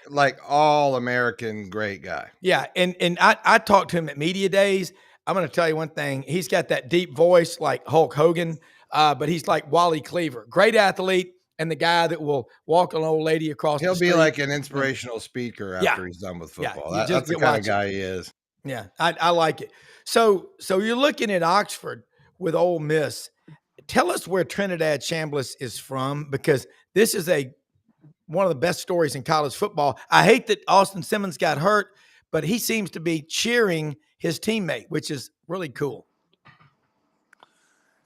B: Like all American great guy.
A: Yeah, and I talked to him at media days. I'm going to tell you one thing. He's got that deep voice like Hulk Hogan, but he's like Wally Cleaver, great athlete, and the guy that will walk an old lady across
B: He'll
A: the
B: be
A: street.
B: like an inspirational speaker
A: Yeah.
B: after he's done with football.
A: you just
B: That's the
A: get
B: kind of
A: watching.
B: guy he is.
A: Yeah, I like it. So you're looking at Oxford with Ole Miss. Tell us where Trinidad Chambliss is from, because this is one of the best stories in college football. I hate that Austin Simmons got hurt, but he seems to be cheering his teammate, which is really cool.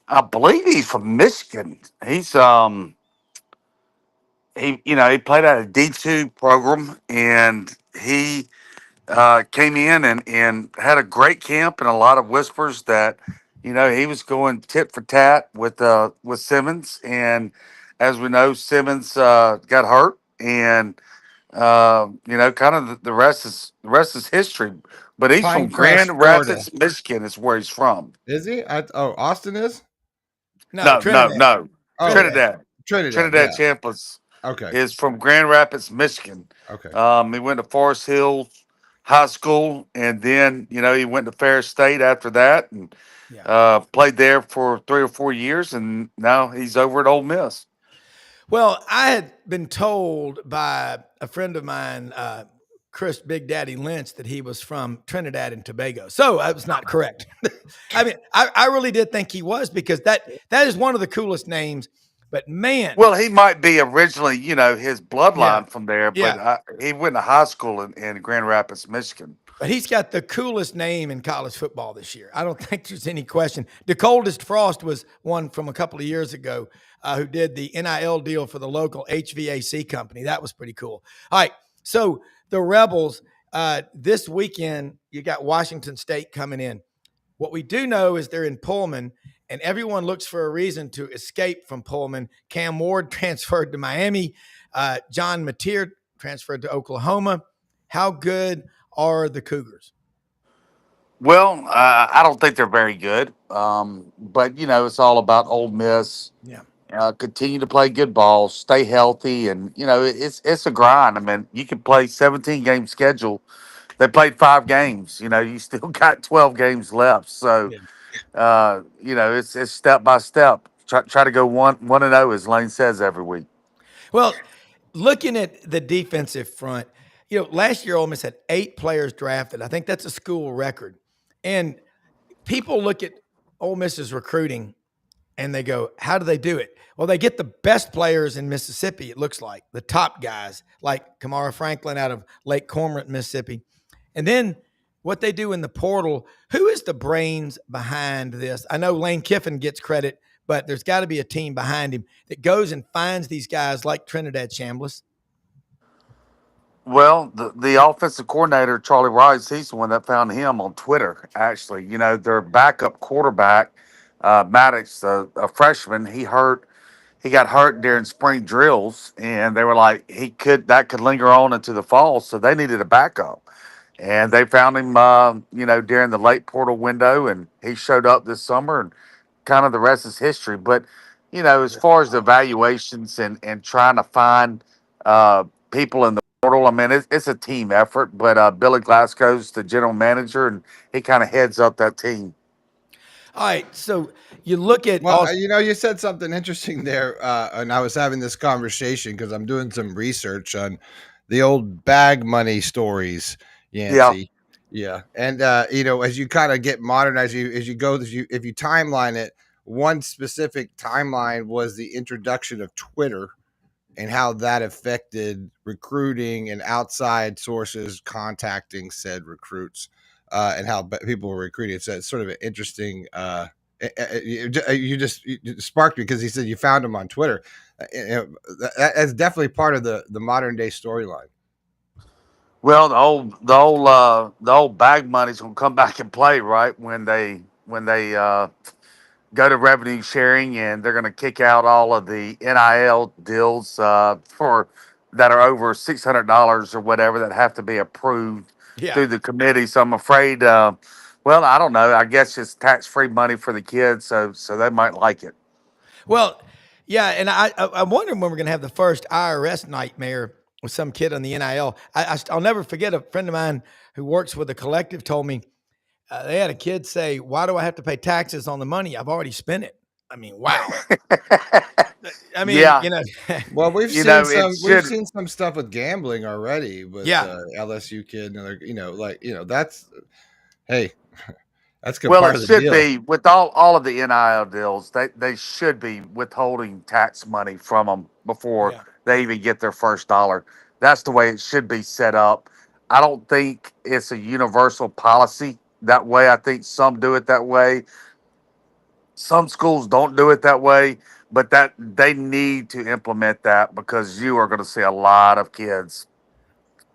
D: I believe he's from Michigan. He played at a D2 program, and he came in and had a great camp, and a lot of whispers that he was going tit for tat with Simmons, and as we know, Simmons got hurt, and kind of the rest is history. But he's from
B: Pinecrest,
D: Grand
B: Florida.
D: Rapids, Michigan, is where he's from.
B: Is he? Austin is?
A: No,
D: No, no,
A: Trinidad.
D: no,
B: Oh,
D: Trinidad.
B: Trinidad.
D: Trinidad
B: Yeah.
D: Chambliss
B: Okay.
D: is from Grand Rapids, Michigan.
B: Okay.
D: He went to Forest Hill High School, and then he went to Ferris State after that, and played there for 3 or 4 years, and now he's over at Ole Miss.
A: Well, I had been told by a friend of mine, Chris Big Daddy Lynch, that he was from Trinidad and Tobago. So that was not correct. I mean, I really did think he was, because that is one of the coolest names. But man,
D: Well, he might be originally, his bloodline
A: Yeah.
D: from there, but
A: Yeah.
D: he went to high school in Grand Rapids, Michigan.
A: but he's got the coolest name in college football this year. I don't think there's any question. The Coldest Frost was one from a couple of years ago, who did the NIL deal for the local HVAC company. That was pretty cool. All right. So the Rebels, this weekend, you got Washington State coming in. What we do know is they're in Pullman, and everyone looks for a reason to escape from Pullman. Cam Ward transferred to Miami. John Mateer transferred to Oklahoma. How good are the Cougars?
D: Well, I don't think they're very good, but it's all about Ole Miss.
A: Yeah.
D: Continue to play good ball, stay healthy, and it's a grind. I mean, you can play 17-game schedule. They played 5 games. You still got 12 games left. So, it's step by step. Try to go 1-0, as Lane says every week.
A: Well, looking at the defensive front, last year Ole Miss had 8 players drafted. I think that's a school record. And people look at Ole Miss's recruiting and they go, how do they do it? Well, they get the best players in Mississippi, it looks like, the top guys, like Kamara Franklin out of Lake Cormorant, Mississippi. And then what they do in the portal, who is the brains behind this? I know Lane Kiffin gets credit, but there's got to be a team behind him that goes and finds these guys like Trinidad Chambliss.
D: Well, the offensive coordinator, Charlie Rice, he's the one that found him on Twitter, actually. Their backup quarterback, Maddox, a freshman, he got hurt during spring drills, and they were like, that could linger on into the fall, so they needed a backup. And they found him, during the late portal window, and he showed up this summer, and kind of the rest is history. But, as far as the evaluations and trying to find people in the portal, I mean, it's a team effort. But Billy Glasgow's the general manager, and he kind of heads up that team.
A: All right, so you look at
B: you said something interesting there, and I was having this conversation because I'm doing some research on the old bag money stories, Yancy. Yeah. And as you kind of get modern, if you timeline it, one specific timeline was the introduction of Twitter, and how that affected recruiting and outside sources contacting said recruits, and how people were recruiting. It's sort of an interesting. You just sparked me because he said you found him on Twitter. That's definitely part of the modern day storyline.
D: Well, the old bag money's gonna come back and play, right? When they go to revenue sharing, and they're gonna kick out all of the NIL deals for that are over $600 or whatever that have to be approved
A: Yeah.
D: through the committee. So I'm afraid, well, I don't know. I guess it's tax free money for the kids, so they might like it.
A: Well, yeah, and I'm wondering when we're going to have the first IRS nightmare with some kid on the NIL. I'll never forget, a friend of mine who works with a collective told me they had a kid say, "Why do I have to pay taxes on the money? I've already spent it." I mean, wow. I mean,
D: Yeah.
A: you know,
B: Well, we've
D: You
B: seen
D: know,
B: some
D: it should.
B: stuff with gambling already with
A: Yeah.
B: LSU kid, and that's hey, that's good
D: Well,
B: part
D: it
B: of the
D: should
B: deal.
D: be with all of the NIL deals. They should be withholding tax money from them before
A: Yeah.
D: they even get their first dollar. That's the way it should be set up. I don't think it's a universal policy that way. I think some do it that way. Some schools don't do it that way, but that they need to implement that because you are going to see a lot of kids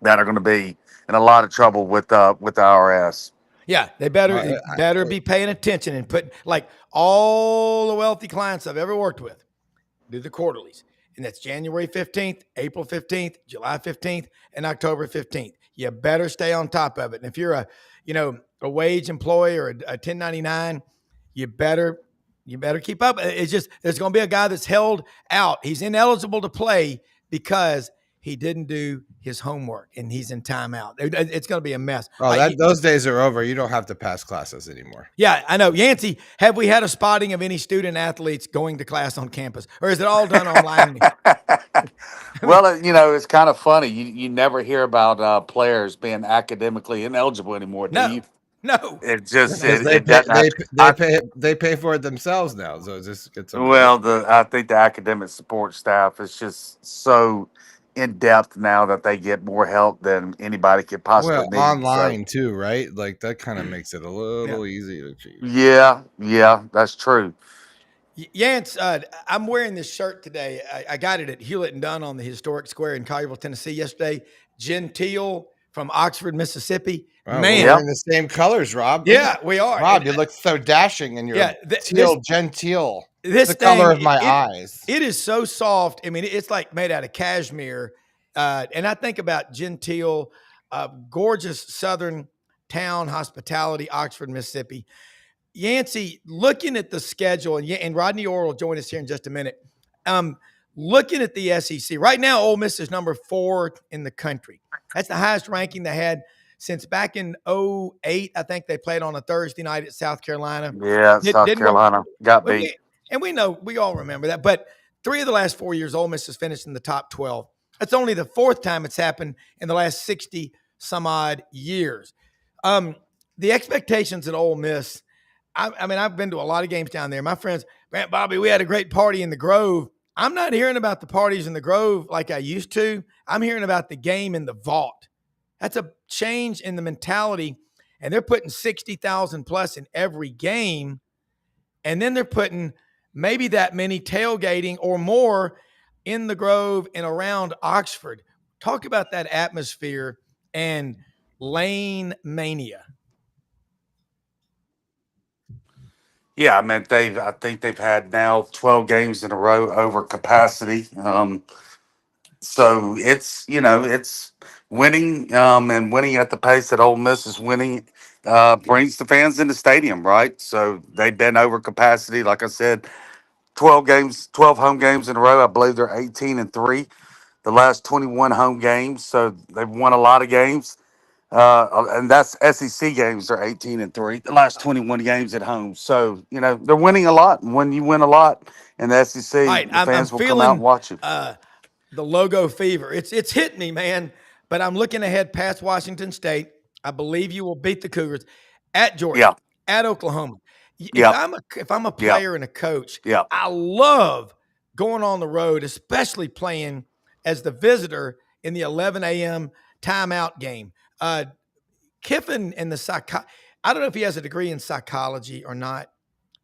D: that are going to be in a lot of trouble with the IRS.
A: Yeah, they
B: I,
A: better be paying attention and put, like, all the wealthy clients I've ever worked with do the quarterlies. And that's January 15th, April 15th, July 15th, and October 15th. You better stay on top of it. And if you're a wage employee or a 1099, you better keep up. It's just, there's going to be a guy that's held out. He's ineligible to play because he didn't do his homework and he's in timeout. It's going to be a mess.
B: those days are over. You don't have to pass classes anymore.
A: Yeah, I know. Yancy, have we had a spotting of any student athletes going to class on campus, or is it all done online?
D: Well, it's kind of funny. You never hear about players being academically ineligible anymore, do you?
A: No.
D: It just
B: Because
D: it doesn't have.
B: they pay for it themselves now. So it's
D: Well, I think the academic support staff is just so in depth now that they get more help than anybody could possibly need.
B: online too, right? Like that kind of makes it a little easier to achieve.
D: Yeah, that's true.
A: Yance, I'm wearing this shirt today. I got it at Hewlett and Dunn on the historic square in Collierville, Tennessee yesterday. Gentile from Oxford, Mississippi.
B: Wow,
A: Man,
B: we're wearing the same colors, Rob.
A: yeah, we are.
B: Rob, you look so dashing in your teal genteel.
A: This
B: the color of my eyes.
A: It is so soft. I mean, it's like made out of cashmere. And I think about genteel, gorgeous southern town hospitality, Oxford, Mississippi. Yancy, looking at the schedule, and Rodney Orr will join us here in just a minute. Looking at the SEC right now, Ole Miss is number 4 in the country. That's the highest ranking they had since back in 2008. I think they played on a Thursday night at South Carolina.
D: Yeah, South Carolina got beat.
A: And we all remember that. But 3 of the last 4 years, Ole Miss has finished in the top 12. That's only the 4th time it's happened in the last 60 some odd years. The expectations at Ole Miss, I mean, I've been to a lot of games down there. My friends, Grant, Bobby, we had a great party in the Grove. I'm not hearing about the parties in the Grove like I used to. I'm hearing about the game in the vault. That's a change in the mentality. And they're putting 60,000 plus in every game. And then they're putting maybe that many tailgating or more in the Grove and around Oxford. Talk about that atmosphere and lane mania.
D: Yeah, I mean I think they've had now 12 games in a row over capacity. So it's winning, and winning at the pace that Ole Miss is winning brings the fans in the stadium, right? So they've been over capacity. Like I said, 12 home games in a row. I believe they're 18-3 the last 21 home games. So they've won a lot of games. And that's SEC games. They're 18-3. The last 21 games at home. So they're winning a lot. And when you win a lot in the SEC,
A: Right,
D: the fans
A: I'm
D: will come out and watch you.
A: The logo fever. It's hit me, man. But I'm looking ahead past Washington State. I believe you will beat the Cougars at Georgia, at Oklahoma. If I'm a player and a coach, I love going on the road, especially playing as the visitor in the 11 a.m. timeout game. Kiffin and I don't know if he has a degree in psychology or not,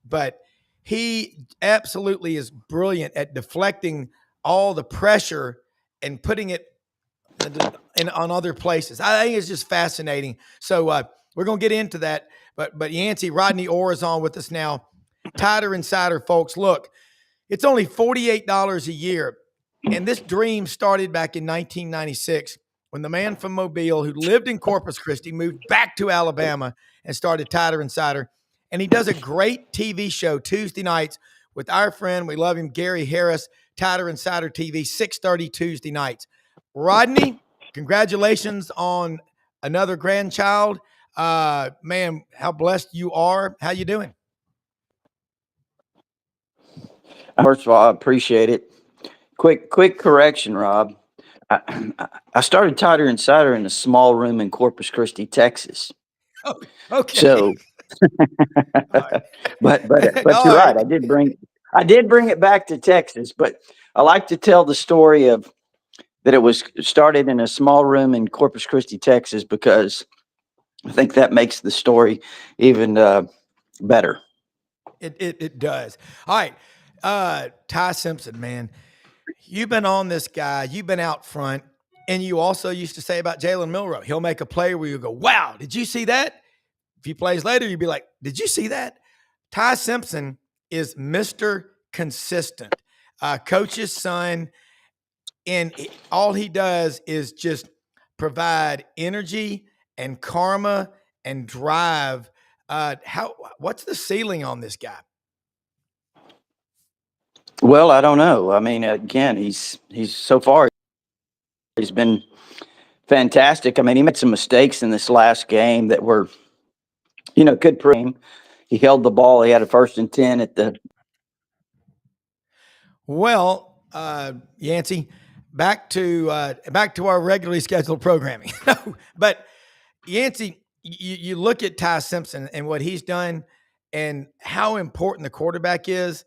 A: but he absolutely is brilliant at deflecting all the pressure and putting it on other places. I think it's just fascinating. So we're going to get into that. But Yancy, Rodney Orr is on with us now. Tighter Insider, folks. Look, it's only $48 a year. And this dream started back in 1996 when the man from Mobile who lived in Corpus Christi moved back to Alabama and started Tighter Insider. And he does a great TV show Tuesday nights with our friend, we love him, Gary Harris, Tighter Insider TV, 6:30 Tuesday nights. Rodney, congratulations on another grandchild. Man, how blessed you are. How you doing?
E: First of all, I appreciate it. Quick correction, Rob. I started Tighter Insider in a small room in Corpus Christi, Texas.
A: Oh, okay.
E: So,
A: right.
E: but you're right. I did bring it back to Texas. But I like to tell the story of that it was started in a small room in Corpus Christi, Texas, because I think that makes the story even better.
A: It does. All right. Ty Simpson, man, you've been on this guy. You've been out front. And you also used to say about Jalen Milroe, he'll make a play where you go, wow, did you see that? A few plays later, you'd be like, did you see that? Ty Simpson is Mr. Consistent, coach's son. And all he does is just provide energy and karma and drive. What's the ceiling on this guy?
E: Well, I don't know. I mean, again, he's so far he's been fantastic. I mean, he made some mistakes in this last game that were, could prove him. He held the ball. He had a 1st and 10 at the.
A: Well, Yancy, back to our regularly scheduled programming. But Yancy, you look at Ty Simpson and what he's done and how important the quarterback is.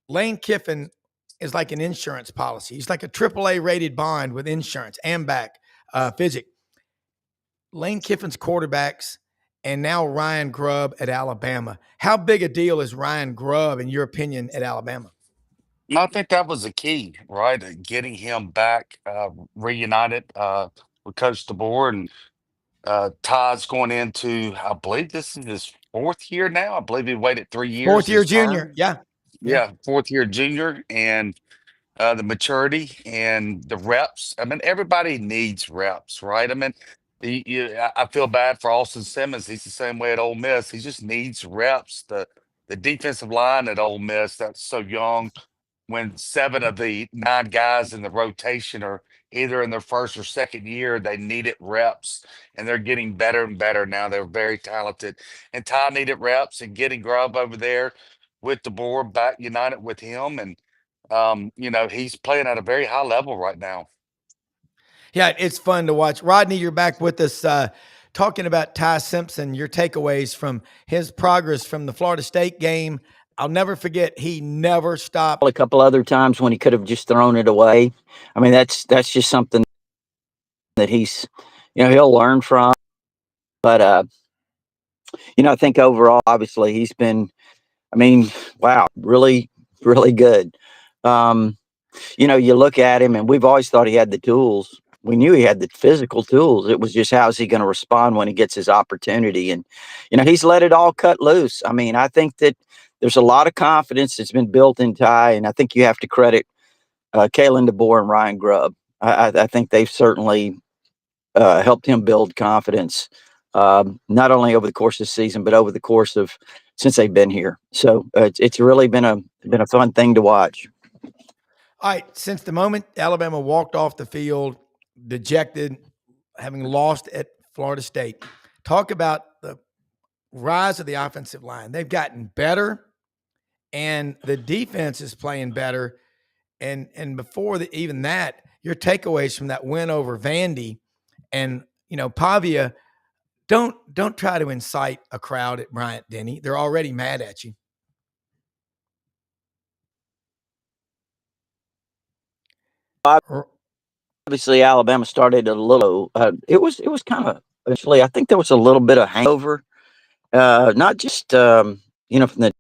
A: Lane Kiffin is like an insurance policy. He's like a AAA rated bond with insurance, AMBAC, Physic. Lane Kiffin's quarterbacks and now Ryan Grubb at Alabama. How big a deal is Ryan Grubb, in your opinion, at Alabama?
D: I think that was the key, right? Getting him back, reunited with Coach DeBoer. And Todd's going into, I believe this is his 4th year now. I believe he waited 3 years.
A: Fourth year junior. Yeah.
D: Yeah, 4th year junior. And the maturity and the reps. I mean, everybody needs reps, right? I mean, I feel bad for Austin Simmons. He's the same way at Ole Miss. He just needs reps. The defensive line at Ole Miss, that's so young. When 7 of the 9 guys in the rotation are either in their 1st or 2nd year, they needed reps, and they're getting better and better now. They're very talented. And Ty needed reps, and getting Grubb over there with the board back united with him. And he's playing at a very high level right now.
A: Yeah, it's fun to watch. Rodney, you're back with us talking about Ty Simpson, your takeaways from his progress from the Florida State game. I'll never forget, he never stopped.
E: A couple other times when he could have just thrown it away. I mean, that's just something that he's, he'll learn from. But, I think overall, obviously, he's been, wow, really, really good. You look at him, and we've always thought he had the tools. We knew he had the physical tools. It was just how is he going to respond when he gets his opportunity? And, he's let it all cut loose. I mean, I think that there's a lot of confidence that's been built in Ty, and I think you have to credit Kalen DeBoer and Ryan Grubb. I think they've certainly helped him build confidence, not only over the course of the season, but over the course of since they've been here. So it's really been a fun thing to watch.
A: All right, since the moment Alabama walked off the field, dejected, having lost at Florida State, talk about the rise of the offensive line. They've gotten better, and the defense is playing better. And before even that, your takeaways from that win over Vandy and Pavia, don't try to incite a crowd at Bryant-Denny. They're already mad at you.
E: obviously Alabama started a little. It was kind of eventually. I think there was a little bit of hangover, not just from the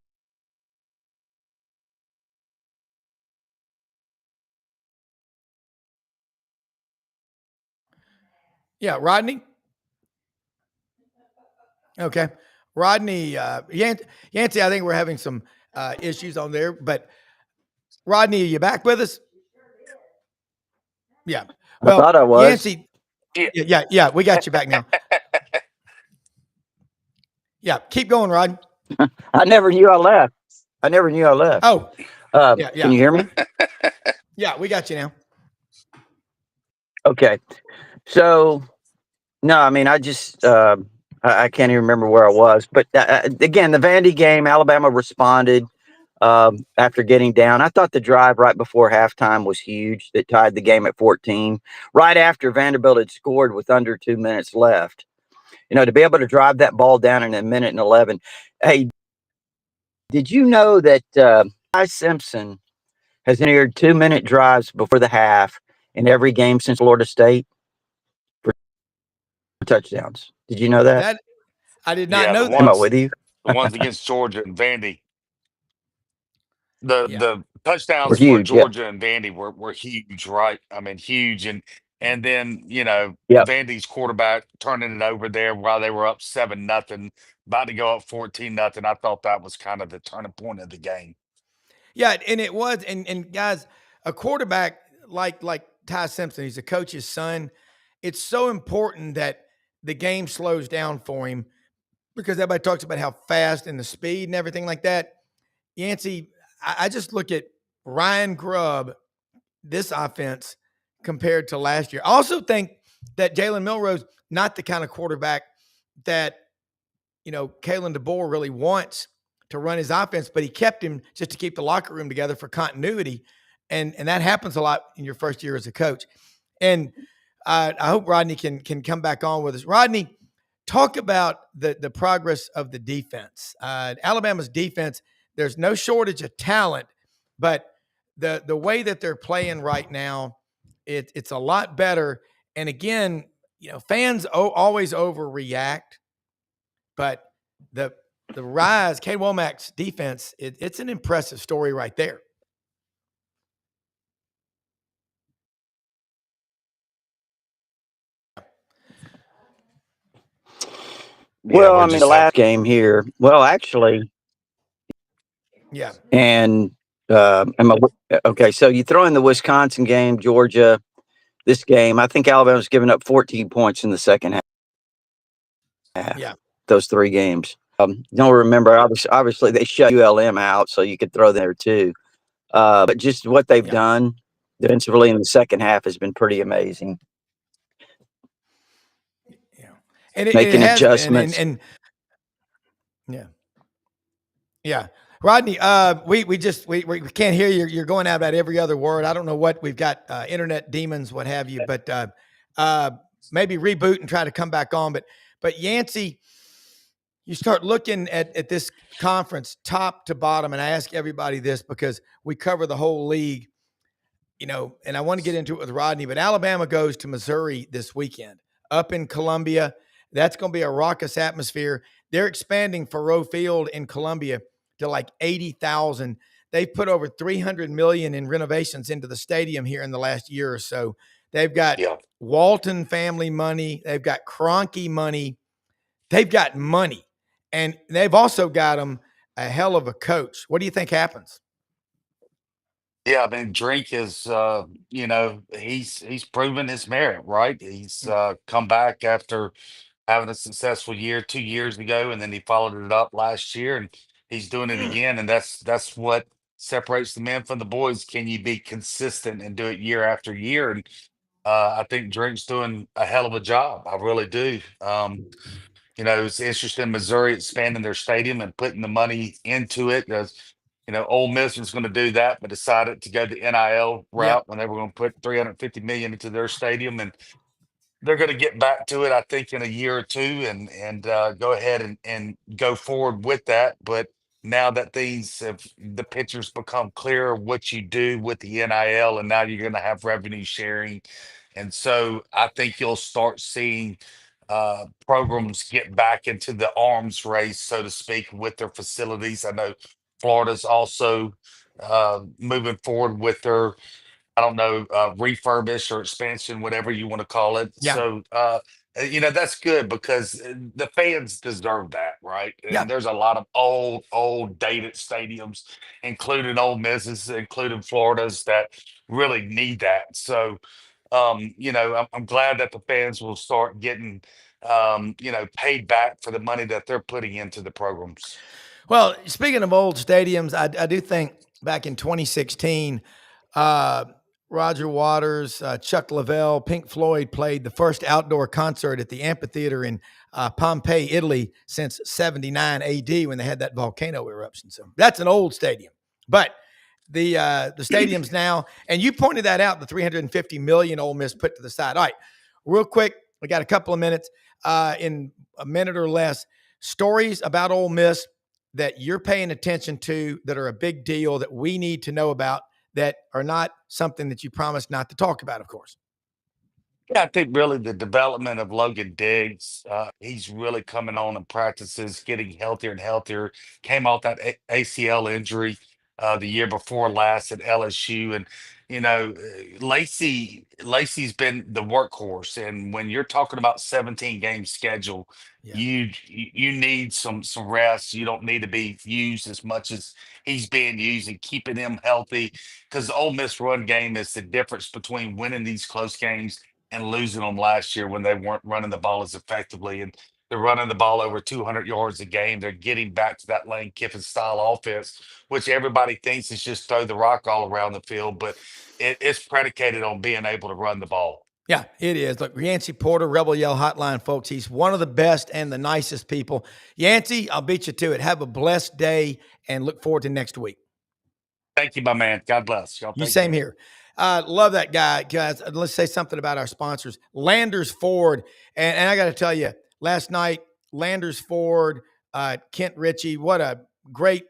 A: Yeah, Rodney. Okay, Rodney. Yancy, I think we're having some issues on there, but Rodney, are you back with us? Yeah.
E: I thought
A: Well,
E: I was.
A: Yancy. Yeah, we got you back now. Yeah, keep going, Rod.
E: I never knew I left. I never knew I left.
A: Oh,
E: Can
A: yeah.
E: you hear me?
A: Yeah, we got you now.
E: Okay. So no, I mean I just I can't even remember where I was. But again, the Vandy game, Alabama responded after getting down. I thought the drive right before halftime was huge that tied the game at 14. Right after Vanderbilt had scored with under 2 minutes left. To be able to drive that ball down in a minute and 11. Hey, did you know that Ty Simpson has entered 2-minute drives before the half in every game since Florida State for touchdowns? Did you know that?
A: That I did not
F: Yeah,
A: know
F: the
A: that.
E: Am I
F: ones
E: with you?
F: the ones against Georgia and Vandy.
A: Yeah.
F: The
E: We're
F: touchdowns for
E: huge. Yeah.
F: Georgia and Vandy were huge, right? I mean, huge. And then,
E: Yep.
F: Vandy's quarterback turning it over there while they were up 7-0, about to go up 14-0. I thought that was kind of the turning point of the game.
A: Yeah, and it was, and guys, a quarterback like Ty Simpson, he's a coach's son. It's so important that the game slows down for him because everybody talks about how fast and the speed and everything like that. Yancey, I just look at Ryan Grubb, this offense compared to last year. I also think that Jalen Milroe's not the kind of quarterback that Kalen DeBoer really wants to run his offense, but he kept him just to keep the locker room together for continuity, and that happens a lot in your first year as a coach. And I hope Rodney can come back on with us. Rodney, talk about the progress of the defense. Alabama's defense. There's no shortage of talent, but the way that they're playing right now, it's a lot better. And again, fans always overreact, but the rise, Kane Womack's defense, it's an impressive story right there.
F: Yeah,
E: Well,
F: we're
E: I mean, the
F: just have
E: last game here. Well, actually,
A: Yeah.
E: and okay. So you throw in the Wisconsin game, Georgia. This game, I think Alabama's given up 14 points in the second half.
A: Yeah.
E: Those 3 games. Don't remember. Obviously, they shut ULM out, so you could throw there too. But just what they've done defensively in the second half has been pretty amazing.
A: Yeah. And it
E: Making
A: has
E: adjustments.
A: been. And yeah. Yeah. Rodney, we can't hear you. You're going out about every other word. I don't know what we've got, internet demons, what have you, but maybe reboot and try to come back on. But Yancey, you start looking at this conference top to bottom, and I ask everybody this because we cover the whole league, and I want to get into it with Rodney, but Alabama goes to Missouri this weekend up in Columbia. That's going to be a raucous atmosphere. They're expanding Faurot Field in Columbia to like 80,000. They've put over 300 million in renovations into the stadium here in the last year or so. They've got Walton family money. They've got Kroenke money. They've got money, and they've also got them a hell of a coach. What do you think happens?
F: Yeah, I mean, Drink is, he's proven his merit, right? He's come back after having a successful year 2 years ago, and then he followed it up last year, and he's doing it again. And that's what separates the men from the boys. Can you be consistent and do it year after year? And I think Drink's doing a hell of a job. I really do. It's interesting Missouri expanding their stadium and putting the money into it. Ole Miss was going to do that, but decided to go the NIL
A: Yeah.
F: route when they were going to put 350 million into their stadium, and they're going to get back to it, I think, in a year or two, and go ahead and go forward with that. But now that the pictures become clear what you do with the NIL, and now you're going to have revenue sharing, And so I think you'll start seeing programs get back into the arms race, so to speak, with their facilities. I know Florida's also moving forward with their, I don't know, refurbish or expansion, whatever you want to call it.
A: Yeah.
F: So, that's good because the fans deserve that, right?
A: Yeah.
F: And there's a lot of old, dated stadiums, including Ole Miss's, including Florida's, that really need that. So, I'm glad that the fans will start getting, paid back for the money that they're putting into the programs.
A: Well, speaking of old stadiums, I do think back in 2016, uh, Roger Waters, Chuck Leavell, Pink Floyd played the first outdoor concert at the amphitheater in Pompeii, Italy, since 79 AD when they had that volcano eruption. So that's an old stadium. But the stadiums now, and you pointed that out, the 350 million Ole Miss put to the side. All right, real quick, we got a couple of minutes, in a minute or less, stories about Ole Miss that you're paying attention to that are a big deal that we need to know about that are not something that you promised not to talk about, of course.
F: Yeah, I think really the development of Logan Diggs, he's really coming on in practices, getting healthier and healthier. Came off that ACL injury the year before last at LSU, and Lacey's been the workhorse. And when you're talking about 17 game schedule,
A: Yeah.
F: you need some rest. You don't need to be used as much as he's being used, and keeping him healthy, because the Ole Miss run game is the difference between winning these close games and losing them last year when they weren't running the ball as effectively. And they're running the ball over 200 yards a game. They're getting back to that Lane Kiffin style offense, which everybody thinks is just throw the rock all around the field, but it's predicated on being able to run the ball.
A: Yeah, it is. Look, Yancy Porter, Rebel Yell Hotline, folks. He's one of the best and the nicest people. Yancy, I'll beat you to it. Have a blessed day and look forward to next week.
F: Thank you, my man. God bless. Y'all
A: You
F: take
A: same
F: care.
A: here. Love that guy, guys. Let's say something about our sponsors. Landers Ford. And I got to tell you, last night, Landers Ford, Kent Ritchie, what a great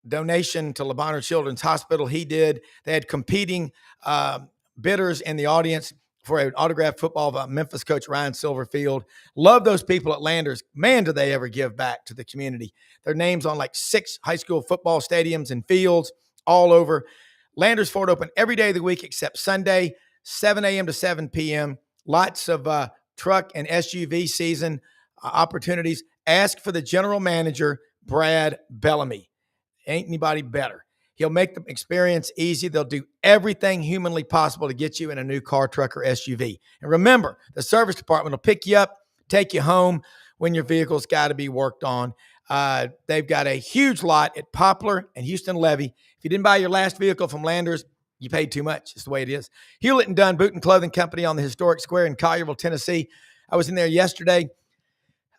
A: donation to LeBonner Children's Hospital he did. They had competing bidders in the audience for an autographed football of Memphis coach Ryan Silverfield. Love those people at Landers. Man, do they ever give back to the community. Their names on like 6 high school football stadiums and fields all over. Landers Ford open every day of the week except Sunday, 7 a.m. to 7 p.m. Lots of truck and SUV season opportunities. Ask for the general manager, Brad Bellamy. Ain't anybody better. He'll make the experience easy. They'll do everything humanly possible to get you in a new car, truck, or SUV. And remember, the service department will pick you up, take you home when your vehicle's got to be worked on. They've got a huge lot at Poplar and Houston Levy. If you didn't buy your last vehicle from Landers, you paid too much. It's the way it is. Hewlett and Dunn Boot and Clothing Company on the historic square in Collierville, Tennessee. I was in there yesterday.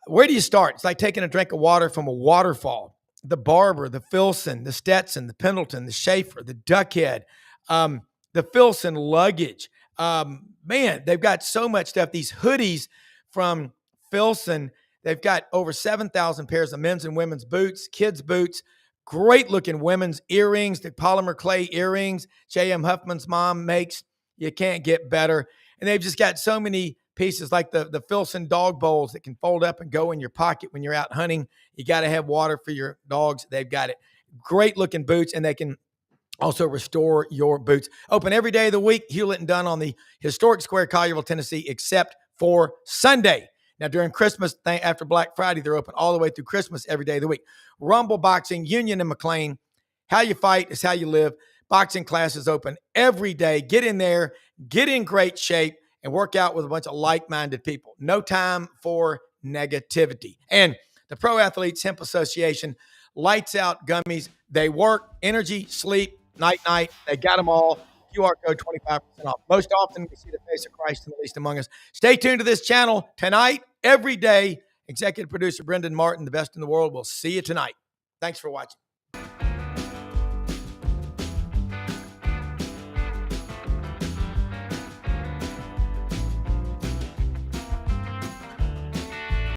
A: Where do you start? It's like taking a drink of water from a waterfall. The Barber, the Filson, the Stetson, the Pendleton, the Schaefer, the Duckhead, the Filson luggage. Man, they've got so much stuff. These hoodies from Filson, they've got over 7,000 pairs of men's and women's boots, kids' boots, great looking women's earrings, the polymer clay earrings J.M. Huffman's mom makes. You can't get better. And they've just got so many pieces like the Filson dog bowls that can fold up and go in your pocket when you're out hunting. You got to have water for your dogs. They've got it. Great looking boots, and they can also restore your boots. Open every day of the week. Hewlett and Dunn on the historic square, Collierville, Tennessee, except for Sunday. Now, during Christmas, after Black Friday, they're open all the way through Christmas every day of the week. Rumble Boxing, Union and McLean. How you fight is how you live. Boxing classes open every day. Get in there, get in great shape, and work out with a bunch of like-minded people. No time for negativity. And the Pro Athletes Hemp Association, lights out gummies. They work, energy, sleep, night-night. They got them all. QR code 25% off. Most often we see the face of Christ in the least among us. Stay tuned to this channel tonight, every day. Executive producer Brendan Martin, the best in the world. We'll see you tonight. Thanks for watching.